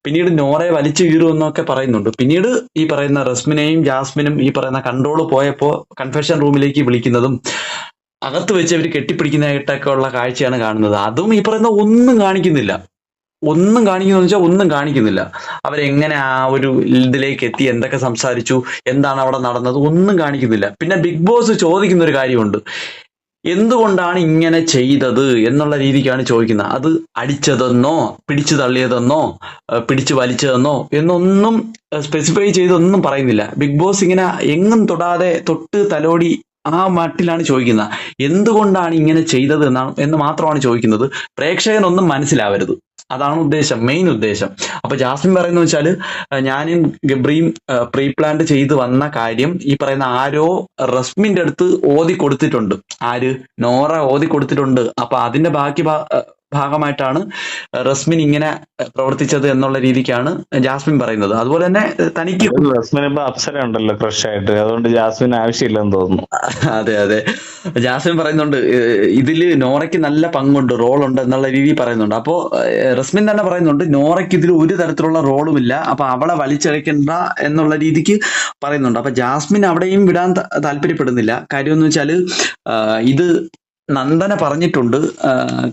A: പിന്നീട് നോറയെ വലിച്ചു കീറുമെന്നൊക്കെ പറയുന്നുണ്ട്. പിന്നീട് ഈ പറയുന്ന റസ്മിനെയും ജാസ്മിനും ഈ പറയുന്ന കൺട്രോൾ പോയപ്പോ കൺഫെഷൻ റൂമിലേക്ക് വിളിക്കുന്നതും അകത്ത് വെച്ച് അവർ കെട്ടിപ്പിടിക്കുന്നതായിട്ടൊക്കെ ഉള്ള കാഴ്ചയാണ് കാണുന്നത്. അതും ഈ പറയുന്ന ഒന്നും കാണിക്കുന്നില്ല. ഒന്നും കാണിക്കുന്നില്ല. അവരെങ്ങനെ ആ ഒരു ഇതിലേക്ക് എത്തി, എന്തൊക്കെ സംസാരിച്ചു, എന്താണ് അവിടെ നടന്നത്, ഒന്നും കാണിക്കുന്നില്ല. പിന്നെ ബിഗ് ബോസ് ചോദിക്കുന്ന ഒരു കാര്യമുണ്ട്, എന്തുകൊണ്ടാണ് ഇങ്ങനെ ചെയ്തത് എന്നുള്ള രീതിക്കാണ് ചോദിക്കുന്നത്. അത് അടിച്ചതെന്നോ പിടിച്ചു തള്ളിയതെന്നോ പിടിച്ചു വലിച്ചതെന്നോ എന്നൊന്നും സ്പെസിഫൈ ചെയ്തൊന്നും പറയുന്നില്ല. ബിഗ് ബോസ് ഇങ്ങനെ എങ്ങും തൊടാതെ തൊട്ട് തലോടി ആ മട്ടിലാണ് ചോദിക്കുന്നത്. എന്തുകൊണ്ടാണ് ഇങ്ങനെ ചെയ്തത് എന്ന് മാത്രമാണ് ചോദിക്കുന്നത്. പ്രേക്ഷകനൊന്നും മനസ്സിലാവരുത്, അതാണ് ഉദ്ദേശം, മെയിൻ ഉദ്ദേശം. അപ്പൊ ജാസ്മിൻ പറയുന്ന വെച്ചാല് ഞാനും ഗബ്രിയും പ്രീ പ്ലാന്റ് ചെയ്ത് വന്ന കാര്യം ഈ പറയുന്ന ആരോ റസ്മിന്റെ അടുത്ത് ഓതി കൊടുത്തിട്ടുണ്ട്. നോറ ഓതി കൊടുത്തിട്ടുണ്ട്. അപ്പൊ അതിന്റെ ബാക്കി ഭാഗമായിട്ടാണ് റസ്മിൻ ഇങ്ങനെ പ്രവർത്തിച്ചത് എന്നുള്ള രീതിക്കാണ് ജാസ്മിൻ പറയുന്നത്. അതുപോലെ തന്നെ തനിക്ക്
B: റസ്മിൻ ഇപ്പൊ അപ്സര ഉണ്ടല്ലോ ക്രഷ് ആയിട്ട്, അതുകൊണ്ട് ജാസ്മിൻ ആവശ്യമില്ലെന്ന് തോന്നുന്നു.
A: അതെ അതെ, ജാസ്മിൻ പറയുന്നുണ്ട് ഇതില് നോറയ്ക്ക് നല്ല പങ്കുണ്ട്, റോളുണ്ട് എന്നുള്ള രീതിയിൽ പറയുന്നുണ്ട്. അപ്പോ റസ്മിൻ തന്നെ പറയുന്നുണ്ട് നോറയ്ക്ക് ഇതിൽ ഒരു തരത്തിലുള്ള റോളുമില്ല, അപ്പൊ അവളെ വലിച്ചഴക്കണ്ട എന്നുള്ള രീതിക്ക് പറയുന്നുണ്ട്. അപ്പൊ ജാസ്മിൻ അവിടെയും വിടാൻ താല്പര്യപ്പെടുന്നില്ല. കാര്യം എന്ന് വെച്ചാല് ഇത് നന്ദന പറഞ്ഞിട്ടുണ്ട്.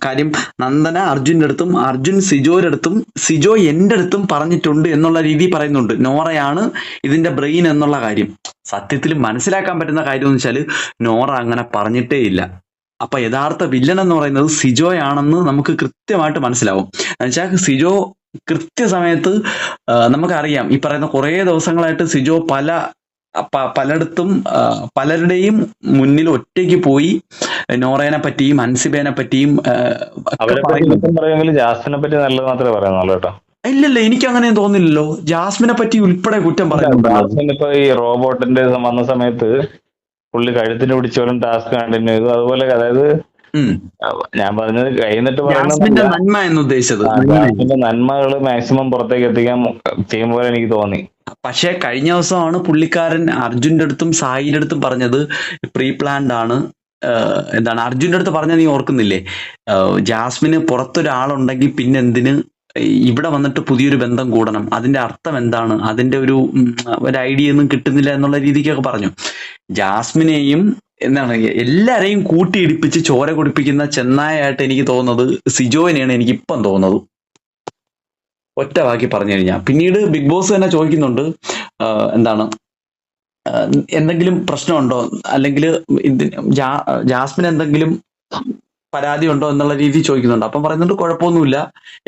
A: കാര്യം നന്ദന അർജുന്റെ അടുത്തും അർജുൻ സിജോയുടെ അടുത്തും സിജോ എന്റെ അടുത്തും പറഞ്ഞിട്ടുണ്ട് എന്നുള്ള രീതി പറയുന്നുണ്ട്. നോറയാണ് ഇതിന്റെ ബ്രെയിൻ എന്നുള്ള കാര്യം സത്യത്തിൽ മനസ്സിലാക്കാൻ പറ്റുന്ന കാര്യം എന്ന് വെച്ചാൽ നോറ അങ്ങനെ പറഞ്ഞിട്ടേ ഇല്ല. അപ്പൊ യഥാർത്ഥ വില്ലൻ എന്ന് പറയുന്നത് സിജോയാണെന്ന് നമുക്ക് കൃത്യമായിട്ട് മനസ്സിലാവും. എന്നുവെച്ചാൽ സിജോ കൃത്യസമയത്ത് നമുക്കറിയാം, ഈ പറയുന്ന കുറേ ദിവസങ്ങളായിട്ട് സിജോ പലയിടത്തും പലരുടെയും മുന്നിൽ ഒറ്റയ്ക്ക് പോയി നോറേനെ പറ്റിയും അൻസിബേനെ പറ്റിയും
B: ജാസ്മിനെ പറ്റി നല്ലത് മാത്രമേ പറയുന്നുള്ളൂ കേട്ടോ.
A: ഇല്ലല്ല, എനിക്ക് അങ്ങനെ തോന്നില്ലല്ലോ. ജാസ്മിനെ പറ്റി ഉൾപ്പെടെ കുറ്റം പറയുന്നുണ്ട്.
B: ജാസ്മിൻ ഇപ്പൊ ഈ റോബോട്ടിന്റെ വന്ന സമയത്ത് പുള്ളി കഴുത്തിന് പിടിച്ചോളും ടാസ്ക് കണ്ടിന്യൂ ചെയ്തു. അതുപോലെ അതായത് ഞാൻ പറഞ്ഞത് കഴിഞ്ഞിട്ട്
A: ജാസ്മിന്റെ നന്മ എന്ന് ഉദ്ദേശിച്ചത്
B: ജാസ്മിന്റെ നന്മകള് മാക്സിമം പുറത്തേക്ക് എത്തിക്കാൻ ചെയ്യുമ്പോൾ എനിക്ക് തോന്നി.
A: പക്ഷെ കഴിഞ്ഞ ദിവസമാണ് പുള്ളിക്കാരൻ അർജുന്റെ അടുത്തും സായിയുടെ അടുത്തും പറഞ്ഞത് പ്രീ പ്ലാൻഡ് ആണ്. എന്താണ് അർജുന്റെ അടുത്ത് പറഞ്ഞത് നീ ഓർക്കുന്നില്ലേ? ജാസ്മിന് പുറത്തൊരാളുണ്ടെങ്കിൽ പിന്നെ എന്തിന് ഇവിടെ വന്നിട്ട് പുതിയൊരു ബന്ധം കൂടണം, അതിന്റെ അർത്ഥം എന്താണ്, അതിന്റെ ഒരു ഐഡിയ ഒന്നും കിട്ടുന്നില്ല എന്നുള്ള രീതിക്കൊക്കെ പറഞ്ഞു. ജാസ്മിനെയും എന്താണ് എല്ലാരെയും കൂട്ടിയിടിപ്പിച്ച് ചോര കുടിപ്പിക്കുന്ന ചെന്നായായിട്ട് എനിക്ക് തോന്നുന്നത് സിജോവിനെയാണ് എനിക്ക് ഇപ്പം തോന്നുന്നത്, ഒറ്റ വാക്കി പറഞ്ഞു കഴിഞ്ഞാൽ. പിന്നീട് ബിഗ് ബോസ് തന്നെ ചോദിക്കുന്നുണ്ട് എന്താണ് എന്തെങ്കിലും പ്രശ്നമുണ്ടോ, അല്ലെങ്കിൽ ജാസ്മിൻ എന്തെങ്കിലും പരാതി ഉണ്ടോ എന്നുള്ള രീതി ചോദിക്കുന്നുണ്ട്. അപ്പം പറയുന്നുണ്ട് കുഴപ്പമൊന്നുമില്ല,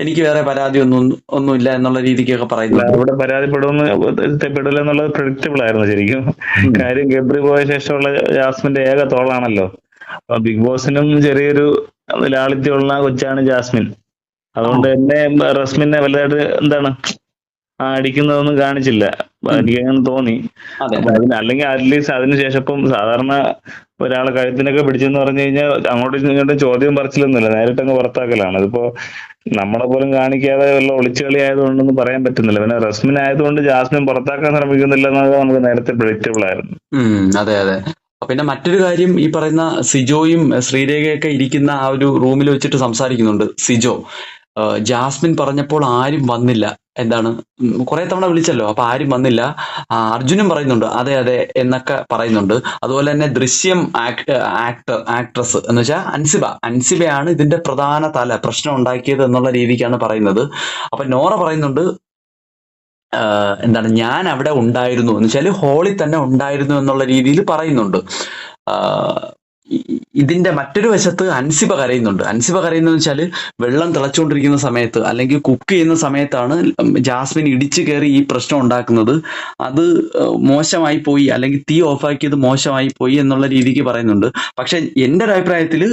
A: എനിക്ക് വേറെ പരാതി ഒന്നുമില്ല എന്നുള്ള രീതിക്കൊക്കെ പറയുന്നുണ്ട്.
B: ഇവിടെ പരാതിപ്പെടില്ല എന്നുള്ളത് പ്രെഡിക്റ്റബിൾ ആയിരുന്നു ശരിക്കും. കാര്യം ഗബ്രി പോയ ശേഷമുള്ള ജാസ്മിന്റെ ഏക തോളാണല്ലോ. അപ്പൊ ബിഗ് ബോസിനും ചെറിയൊരു ലാളിത്യമുള്ള കൊച്ചാണ് ജാസ്മിൻ. അതുകൊണ്ട് തന്നെ റസ്മിനെ വലുതായിട്ട് എന്താണ് അടിക്കുന്നതൊന്നും കാണിച്ചില്ല, എനിക്ക് അങ്ങനെ തോന്നി. അല്ലെങ്കിൽ അറ്റ്ലീസ്റ്റ് അതിനുശേഷം ഇപ്പം സാധാരണ ഒരാളെ കഴുത്തിനൊക്കെ പിടിച്ചെന്ന് പറഞ്ഞു കഴിഞ്ഞാൽ അങ്ങോട്ടും ഇങ്ങോട്ടും ചോദ്യം പറിച്ചിലൊന്നുമില്ല, നേരിട്ടങ്ങ് പുറത്താക്കലാണ്. ഇതിപ്പോ നമ്മളെ പോലും കാണിക്കാതെ വല്ല ഒളിച്ചുകളി ആയതുകൊണ്ടൊന്നും പറയാൻ പറ്റുന്നില്ല. പിന്നെ റസ്മിൻ ആയതുകൊണ്ട് ജാസ്മിൻ പുറത്താക്കാൻ ശ്രമിക്കുന്നില്ല എന്നത് നമുക്ക് നേരത്തെ പ്രെഡിക്റ്റബിൾ ആയിരുന്നു.
A: അതെ അതെ. പിന്നെ മറ്റൊരു കാര്യം, ഈ പറയുന്ന സിജോയും ശ്രീരേഖയൊക്കെ ഇരിക്കുന്ന ആ ഒരു റൂമിൽ വെച്ചിട്ട് സംസാരിക്കുന്നുണ്ട് സിജോ. ജാസ്മിൻ പറഞ്ഞപ്പോൾ ആരും വന്നില്ല, എന്താണ് കുറെ തവണ വിളിച്ചല്ലോ, അപ്പൊ ആരും വന്നില്ല. അർജുനും പറയുന്നുണ്ട് അതെ അതെ എന്നൊക്കെ പറയുന്നുണ്ട്. അതുപോലെ തന്നെ ദൃശ്യം ആക്ട്രസ് എന്ന് വെച്ചാൽ അൻസിബയാണ് ഇതിന്റെ പ്രധാന പ്രശ്നം ഉണ്ടാക്കിയത് എന്നുള്ള രീതിക്കാണ് പറയുന്നത്. അപ്പൊ നോറ പറയുന്നുണ്ട് എന്താണ് ഞാൻ അവിടെ ഉണ്ടായിരുന്നു എന്ന് വെച്ചാൽ ഹോളിൽ തന്നെ ഉണ്ടായിരുന്നു എന്നുള്ള രീതിയിൽ പറയുന്നുണ്ട്. ഇതിന്റെ മറ്റൊരു വശത്ത് അൻസിബ കരയുന്നുണ്ട്. അൻസിബ കരയുന്നതെന്ന് വെച്ചാൽ വെള്ളം തിളച്ചുകൊണ്ടിരിക്കുന്ന സമയത്ത് അല്ലെങ്കിൽ കുക്ക് ചെയ്യുന്ന സമയത്താണ് ജാസ്മിൻ ഇടിച്ചു കയറി ഈ പ്രശ്നം ഉണ്ടാക്കുന്നത്. അത് മോശമായി പോയി, അല്ലെങ്കിൽ തീ ഓഫാക്കിയത് മോശമായി പോയി എന്നുള്ള രീതിക്ക് പറയുന്നുണ്ട്. പക്ഷെ എന്റെ ഒരു അഭിപ്രായത്തിൽ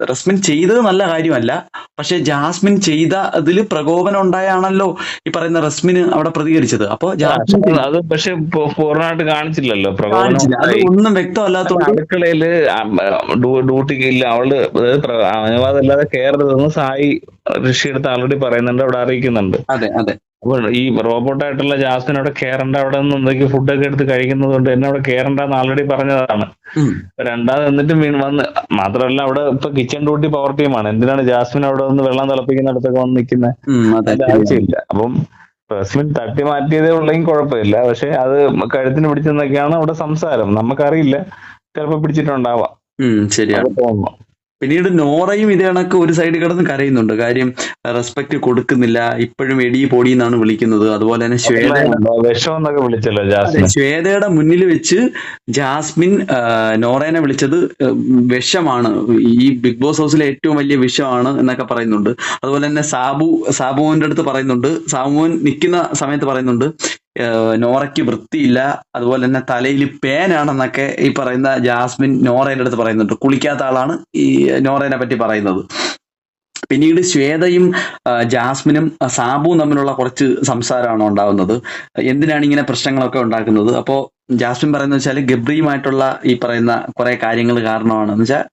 A: റസ്മിൻ ചെയ്തത് നല്ല കാര്യമല്ല, പക്ഷെ ജാസ്മിൻ ചെയ്ത അതിൽ പ്രകോപനം ഉണ്ടായാണല്ലോ ഈ പറയുന്ന റസ്മിന് അവിടെ പ്രതികരിച്ചത്. അപ്പൊ
B: അത് പക്ഷെ പൂർണ്ണമായിട്ട് കാണിച്ചില്ലല്ലോ,
A: ഒന്നും വ്യക്തമല്ലാത്തതുകൊണ്ട്
B: അടുക്കളയില് ഡ്യൂട്ടിക്ക് ഇല്ല അവള് അനുവാദമില്ലാതെ കയറരുതെന്ന് സായി ഋഷി എടുത്ത് ആൾറെഡി പറയുന്നുണ്ട്, അവിടെ അറിയിക്കുന്നുണ്ട്.
A: അതെ അതെ.
B: അപ്പോൾ ഈ റോബോട്ടായിട്ടുള്ള ജാസ്മിൻ അവിടെ കയറണ്ട, അവിടെ നിന്ന് എന്തൊക്കെ ഫുഡൊക്കെ എടുത്ത് കഴിക്കുന്നത് കൊണ്ട് എന്നെ അവിടെ കയറണ്ടെന്ന് ആൾറെഡി പറഞ്ഞതാണ്. രണ്ടാമത് എന്നിട്ടും വന്ന് മാത്രമല്ല അവിടെ ഇപ്പൊ കിച്ചൺ ഡ്യൂട്ടി പവർ ടീമാണ്. എന്തിനാണ് ജാസ്മിൻ അവിടെ വന്ന് വെള്ളം തിളപ്പിക്കുന്നിടത്തൊക്കെ വന്ന് നിൽക്കുന്നത്? ആവശ്യമില്ല. അപ്പം റസ്മിൻ തട്ടി മാറ്റിയതേ ഉള്ളെങ്കിൽ കുഴപ്പമില്ല, പക്ഷെ അത് കഴുത്തിന് പിടിച്ചെന്നൊക്കെയാണ് അവിടെ സംസാരം. നമുക്കറിയില്ല, ചിലപ്പോ പിടിച്ചിട്ടുണ്ടാവാം.
A: ശരിയാണ്. തോന്നുന്നു. പിന്നീട് നോറയും ഇതേ കണക്ക് ഒരു സൈഡിൽ കിടന്ന് കരയുന്നുണ്ട്. കാര്യം റെസ്പെക്ട് കൊടുക്കുന്നില്ല, ഇപ്പോഴും എടി പൊടി എന്നാണ് വിളിക്കുന്നത്. അതുപോലെ തന്നെ ശ്വേതയുടെ മുന്നിൽ വെച്ച് ജാസ്മിൻ നോറേനെ വിളിച്ചത് വിഷമാണ്, ഈ ബിഗ് ബോസ് ഹൗസിലെ ഏറ്റവും വലിയ വിഷമാണ് എന്നൊക്കെ പറയുന്നുണ്ട്. അതുപോലെ തന്നെ സാബുവിന്റെ അടുത്ത് പറയുന്നുണ്ട്, സാബുമോൻ നിൽക്കുന്ന സമയത്ത് പറയുന്നുണ്ട് നോറയ്ക്ക് വൃത്തിയില്ല, അതുപോലെ തന്നെ തലയിൽ പേനാണെന്നൊക്കെ ഈ പറയുന്ന ജാസ്മിൻ നോറയുടെ അടുത്ത് പറയുന്നുണ്ട്. കുളിക്കാത്ത ആളാണ് ഈ നോറേനെ പറ്റി പറയുന്നത്. പിന്നീട് ശ്വേതയും ജാസ്മിനും സാബുവും തമ്മിലുള്ള കുറച്ച് സംസാരമാണ് ഉണ്ടാകുന്നത്. എന്തിനാണ് ഇങ്ങനെ പ്രശ്നങ്ങളൊക്കെ ഉണ്ടാക്കുന്നത്? അപ്പോൾ ജാസ്മിൻ പറയുന്നത് വെച്ചാൽ ഗബ്രിയുമായിട്ടുള്ള ഈ പറയുന്ന കുറെ കാര്യങ്ങൾ കാരണമാണ് എന്ന് വെച്ചാൽ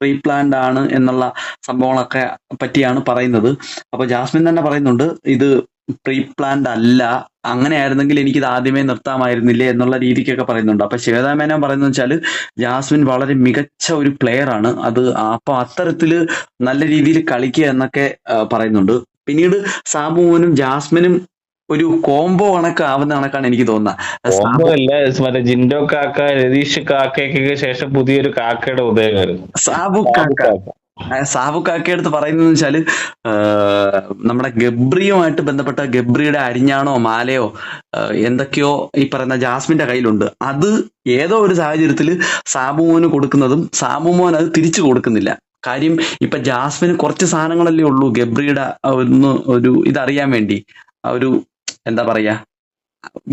A: പ്രീ പ്ലാൻഡ് ആണ് എന്നുള്ള സംഭവങ്ങളൊക്കെ പറ്റിയാണ് പറയുന്നത്. അപ്പൊ ജാസ്മിൻ തന്നെ പറയുന്നുണ്ട് ഇത് പ്രീ പ്ലാൻഡ് അല്ല, അങ്ങനെയായിരുന്നെങ്കിൽ എനിക്കിത് ആദ്യമേ നിർത്താമായിരുന്നില്ലേ എന്നുള്ള രീതിക്കൊക്കെ പറയുന്നുണ്ട്. അപ്പൊ ശ്വേതാ മേനോൻ പറയുന്നത് വെച്ചാൽ ജാസ്മിൻ വളരെ മികച്ച ഒരു പ്ലെയർ ആണ്, അത് അപ്പൊ അത്തരത്തില് നല്ല രീതിയിൽ കളിക്കുക എന്നൊക്കെ പറയുന്നുണ്ട്. പിന്നീട് സാബുമോനും ജാസ്മിനും ഒരു കോംബോ ആവുന്ന കണക്കാണ് എനിക്ക് തോന്നുന്നത്.
B: കോംബോ അല്ല, മറ്റേ ജിൻഡോ കാക്ക, രതീഷ് കാക്കയ്ക്കൊക്കെ ശേഷം പുതിയൊരു കാക്കയുടെ ഉദയമായിരുന്നു
A: സാബു കാക്ക. സാബു കാക്കയെടുത്ത് പറയുന്നത് വെച്ചാല് നമ്മുടെ ഗബ്രിയുമായിട്ട് ബന്ധപ്പെട്ട ഗബ്രിയുടെ അരിഞ്ഞാണോ മാലയോ എന്തൊക്കെയോ ഈ പറയുന്ന ജാസ്മിന്റെ കയ്യിലുണ്ട്. അത് ഏതോ ഒരു സാഹചര്യത്തിൽ സാബുമോന് കൊടുക്കുന്നതും സാബുമോൻ അത് തിരിച്ചു കൊടുക്കുന്നില്ല. കാര്യം ഇപ്പൊ ജാസ്മിന് കുറച്ച് സാധനങ്ങളല്ലേ ഉള്ളൂ ഗബ്രിയുടെ ഒരു ഇതറിയാൻ വേണ്ടി, ഒരു എന്താ പറയാ,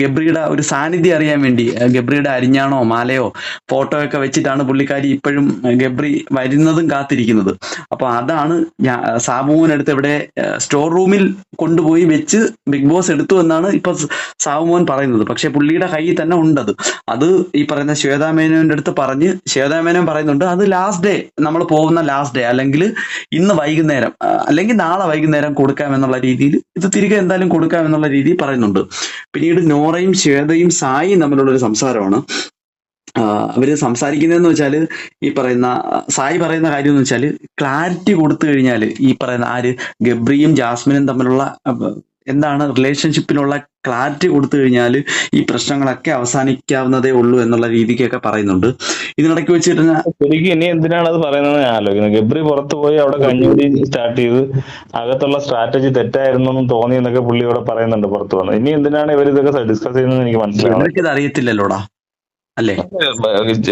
A: ഗബ്രിയുടെ ഒരു സാന്നിധ്യം അറിയാൻ വേണ്ടി ഗബ്രിയുടെ അരിഞ്ഞാണോ മാലയോ ഫോട്ടോ ഒക്കെ വെച്ചിട്ടാണ് പുള്ളിക്കാരി ഇപ്പോഴും ഗബ്രി വരുന്നതും കാത്തിരിക്കുന്നത്. അപ്പൊ അതാണ് സാബുമോൻ എടുത്ത് ഇവിടെ സ്റ്റോർ റൂമിൽ കൊണ്ടുപോയി വെച്ച് ബിഗ് ബോസ് എടുത്തു എന്നാണ് ഇപ്പൊ സാബുമോൻ പറയുന്നത്. പക്ഷെ പുള്ളിയുടെ കയ്യിൽ തന്നെ ഉണ്ടത്. അത് ഈ പറയുന്ന ശ്വേതാ മേനോന്റെ അടുത്ത് പറഞ്ഞ് ശ്വേതാ മേനോൻ പറയുന്നുണ്ട് അത് ലാസ്റ്റ് ഡേ, നമ്മൾ പോകുന്ന ലാസ്റ്റ് ഡേ അല്ലെങ്കിൽ ഇന്ന് വൈകുന്നേരം അല്ലെങ്കിൽ നാളെ വൈകുന്നേരം കൊടുക്കാമെന്നുള്ള രീതിയിൽ ഇത് തിരികെ എന്തായാലും കൊടുക്കാമെന്നുള്ള രീതിയിൽ പറയുന്നുണ്ട്. പിന്നീട് നോറയും ശ്വേതയും സായിയും തമ്മിലുള്ള ഒരു സംസാരമാണ്. അവര് സംസാരിക്കുന്നതെന്ന് വെച്ചാല് ഈ പറയുന്ന സായി പറയുന്ന കാര്യം എന്ന് വെച്ചാല് ക്ലാരിറ്റി കൊടുത്തു കഴിഞ്ഞാൽ ഈ പറയുന്ന ഗബ്രിയും ജാസ്മിനും തമ്മിലുള്ള എന്താണ് റിലേഷൻഷിപ്പിനുള്ള ക്ലാരിറ്റി കൊടുത്തു കഴിഞ്ഞാൽ ഈ പ്രശ്നങ്ങളൊക്കെ അവസാനിക്കാവുന്നതേ ഉള്ളൂ എന്നുള്ള രീതിക്കൊക്കെ പറയുന്നുണ്ട്. ഇതിനിടയ്ക്ക് വെച്ചിട്ട്
B: ശരിക്കും ഇനി എന്തിനാണ് അത് പറയുന്നത് ഞാൻ ആലോചിക്കുന്നത്. ഗബ്രി പുറത്തു പോയി അവിടെ കഞ്ഞൂടി സ്റ്റാർട്ട് ചെയ്ത് അകത്തുള്ള സ്ട്രാറ്റജി തെറ്റായിരുന്നു എന്ന് തോന്നി എന്നൊക്കെ പുള്ളി ഇവിടെ പറയുന്നുണ്ട് പുറത്തു വന്നത്. ഇനി എന്തിനാണ് ഇവർ ഇതൊക്കെ ഡിസ്കസ് ചെയ്യുന്നത് എനിക്ക് മനസ്സിലാവും.
A: ഇത് അറിയത്തില്ലല്ലോടാ അല്ലേ,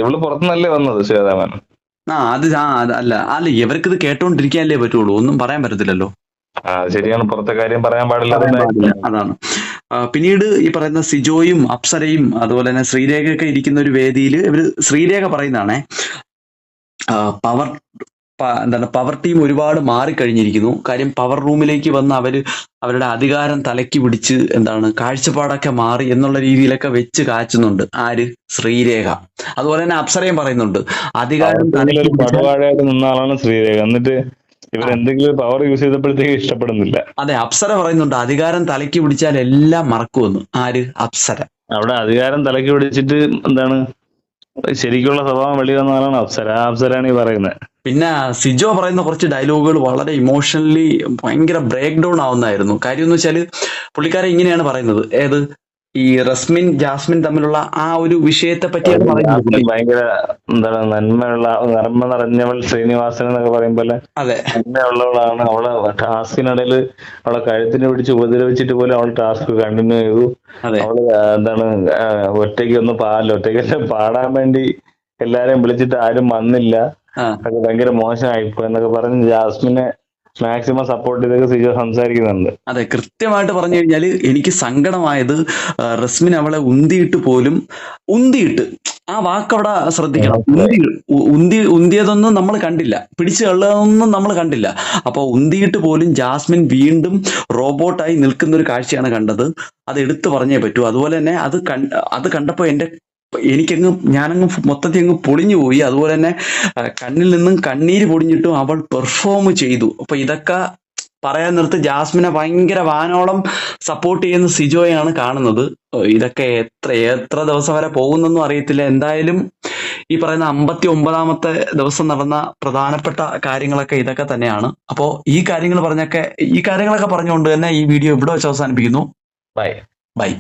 B: ഇവള് പുറത്തുനിന്നല്ലേ വന്നത് ശ്വേതാമേനോൻ.
A: അല്ല ഇവർക്ക് ഇത് കേട്ടോണ്ടിരിക്കാനല്ലേ പറ്റുള്ളൂ, ഒന്നും പറയാൻ പറ്റത്തില്ലല്ലോ.
B: ശരിയാണ്, പുറത്തെ കാര്യം പറയാൻ പാടില്ല.
A: അതാണ്. പിന്നീട് ഈ പറയുന്ന സിജോയും അപ്സരയും അതുപോലെ തന്നെ ശ്രീരേഖയൊക്കെ ഇരിക്കുന്ന ഒരു വേദിയിൽ ഇവര് ശ്രീരേഖ പറയുന്നതാണേ പവർ ടീം ഒരുപാട് മാറിക്കഴിഞ്ഞിരിക്കുന്നു. കാര്യം പവർ റൂമിലേക്ക് വന്ന് അവരുടെ അധികാരം തലയ്ക്ക് പിടിച്ച് കാഴ്ചപ്പാടൊക്കെ മാറി എന്നുള്ള രീതിയിലൊക്കെ വെച്ച് കാച്ചുന്നുണ്ട് ശ്രീരേഖ. അതുപോലെ തന്നെ അപ്സരയും പറയുന്നുണ്ട് അധികാരം തലയ്ക്ക്
B: പടവാഴയായിട്ട് നിന്ന ആളാണ് ശ്രീരേഖ. എന്നിട്ട് ഇവരെന്തെങ്കിലും പവർ യൂസ് ചെയ്തപ്പോഴത്തേക്ക് ഇഷ്ടപ്പെടുന്നില്ല.
A: അതെ, അപ്സര പറയുന്നുണ്ട് അധികാരം തലയ്ക്ക് പിടിച്ചാൽ എല്ലാം മറക്കുമെന്ന്. അപ്സര
B: അവിടെ അധികാരം തലയ്ക്ക് പിടിച്ചിട്ട് ശരിക്കുള്ള സ്വഭാവം വെളി വന്ന ആളാണ് അപ്സര. അപ്സരാണ് ഈ പറയുന്നത്.
A: പിന്നെ സിജോ പറയുന്ന കുറച്ച് ഡയലോഗുകൾ വളരെ ഇമോഷണലി ഭയങ്കര ബ്രേക്ക് ഡൗൺ ആവുന്നതായിരുന്നു. കാര്യം എന്ന് വെച്ചാല് പുള്ളിക്കാരെ ഇങ്ങനെയാണ് പറയുന്നത്, ഈ റസ്മിൻ ജാസ്മിൻ തമ്മിലുള്ള ആ ഒരു വിഷയത്തെ പറ്റിയാണ് പറയുന്നത്.
B: ഭയങ്കര നന്മ നിറഞ്ഞവൾ ശ്രീനിവാസൻ എന്നൊക്കെ പറയും പോലെ നന്മയുള്ളവളാണ്. അവളെ ടാസ്കിനിടയിൽ അവളെ കഴുത്തിന് പിടിച്ച് ഉപദ്രവിച്ചിട്ട് പോലും അവൾ ടാസ്ക് കണ്ടിന്യൂ ചെയ്തു. അവള് ഒറ്റയ്ക്കൊന്ന് പാടാൻ വേണ്ടി എല്ലാരെയും വിളിച്ചിട്ട് ആരും വന്നില്ല, അത് ഭയങ്കര മോശമായിപ്പോ എന്നൊക്കെ പറഞ്ഞ് ജാസ്മിനെ മാക്സിമം സപ്പോർട്ട് ചെയ്തൊക്കെ സിജോ സംസാരിക്കുന്നുണ്ട്.
A: അതെ, കൃത്യമായിട്ട് പറഞ്ഞു കഴിഞ്ഞാൽ എനിക്ക് സങ്കടമായത് റസ്മിൻ അവളെ ഉന്തിയിട്ട് ആ വാക്കവിടെ ശ്രദ്ധിക്കണം. ഉന്തിയതൊന്നും നമ്മൾ കണ്ടില്ല, പിടിച്ചു കള്ളതൊന്നും നമ്മൾ കണ്ടില്ല. അപ്പൊ ഉന്തിയിട്ട് പോലും ജാസ്മിൻ വീണ്ടും റോബോട്ടായി നിൽക്കുന്ന ഒരു കാഴ്ചയാണ് കണ്ടത്. അത് എടുത്തു പറഞ്ഞേ പറ്റൂ. അതുപോലെ തന്നെ അത് കണ്ടപ്പോ ഞാനങ്ങ് മൊത്തത്തിൽ അങ്ങ് പൊളിഞ്ഞു പോയി. അതുപോലെ തന്നെ കണ്ണിൽ നിന്നും കണ്ണീര് പൊടിഞ്ഞിട്ടും അവൾ പെർഫോം ചെയ്തു. അപ്പൊ ഇതൊക്കെ പറയാൻ നിർത്തി ജാസ്മിനെ ഭയങ്കര വാനോളം സപ്പോർട്ട് ചെയ്യുന്ന സിജോയാണ് കാണുന്നത്. ഇതൊക്കെ എത്ര ദിവസം വരെ പോകുന്നൊന്നും അറിയത്തില്ല. എന്തായാലും ഈ പറയുന്ന 59ാമത്തെ ദിവസം നടന്ന പ്രധാനപ്പെട്ട കാര്യങ്ങളൊക്കെ ഇതൊക്കെ തന്നെയാണ്. അപ്പോ ഈ കാര്യങ്ങളൊക്കെ പറഞ്ഞുകൊണ്ട് തന്നെ ഈ വീഡിയോ ഇവിടെ വെച്ച് അവസാനിപ്പിക്കുന്നു.
B: ബൈ.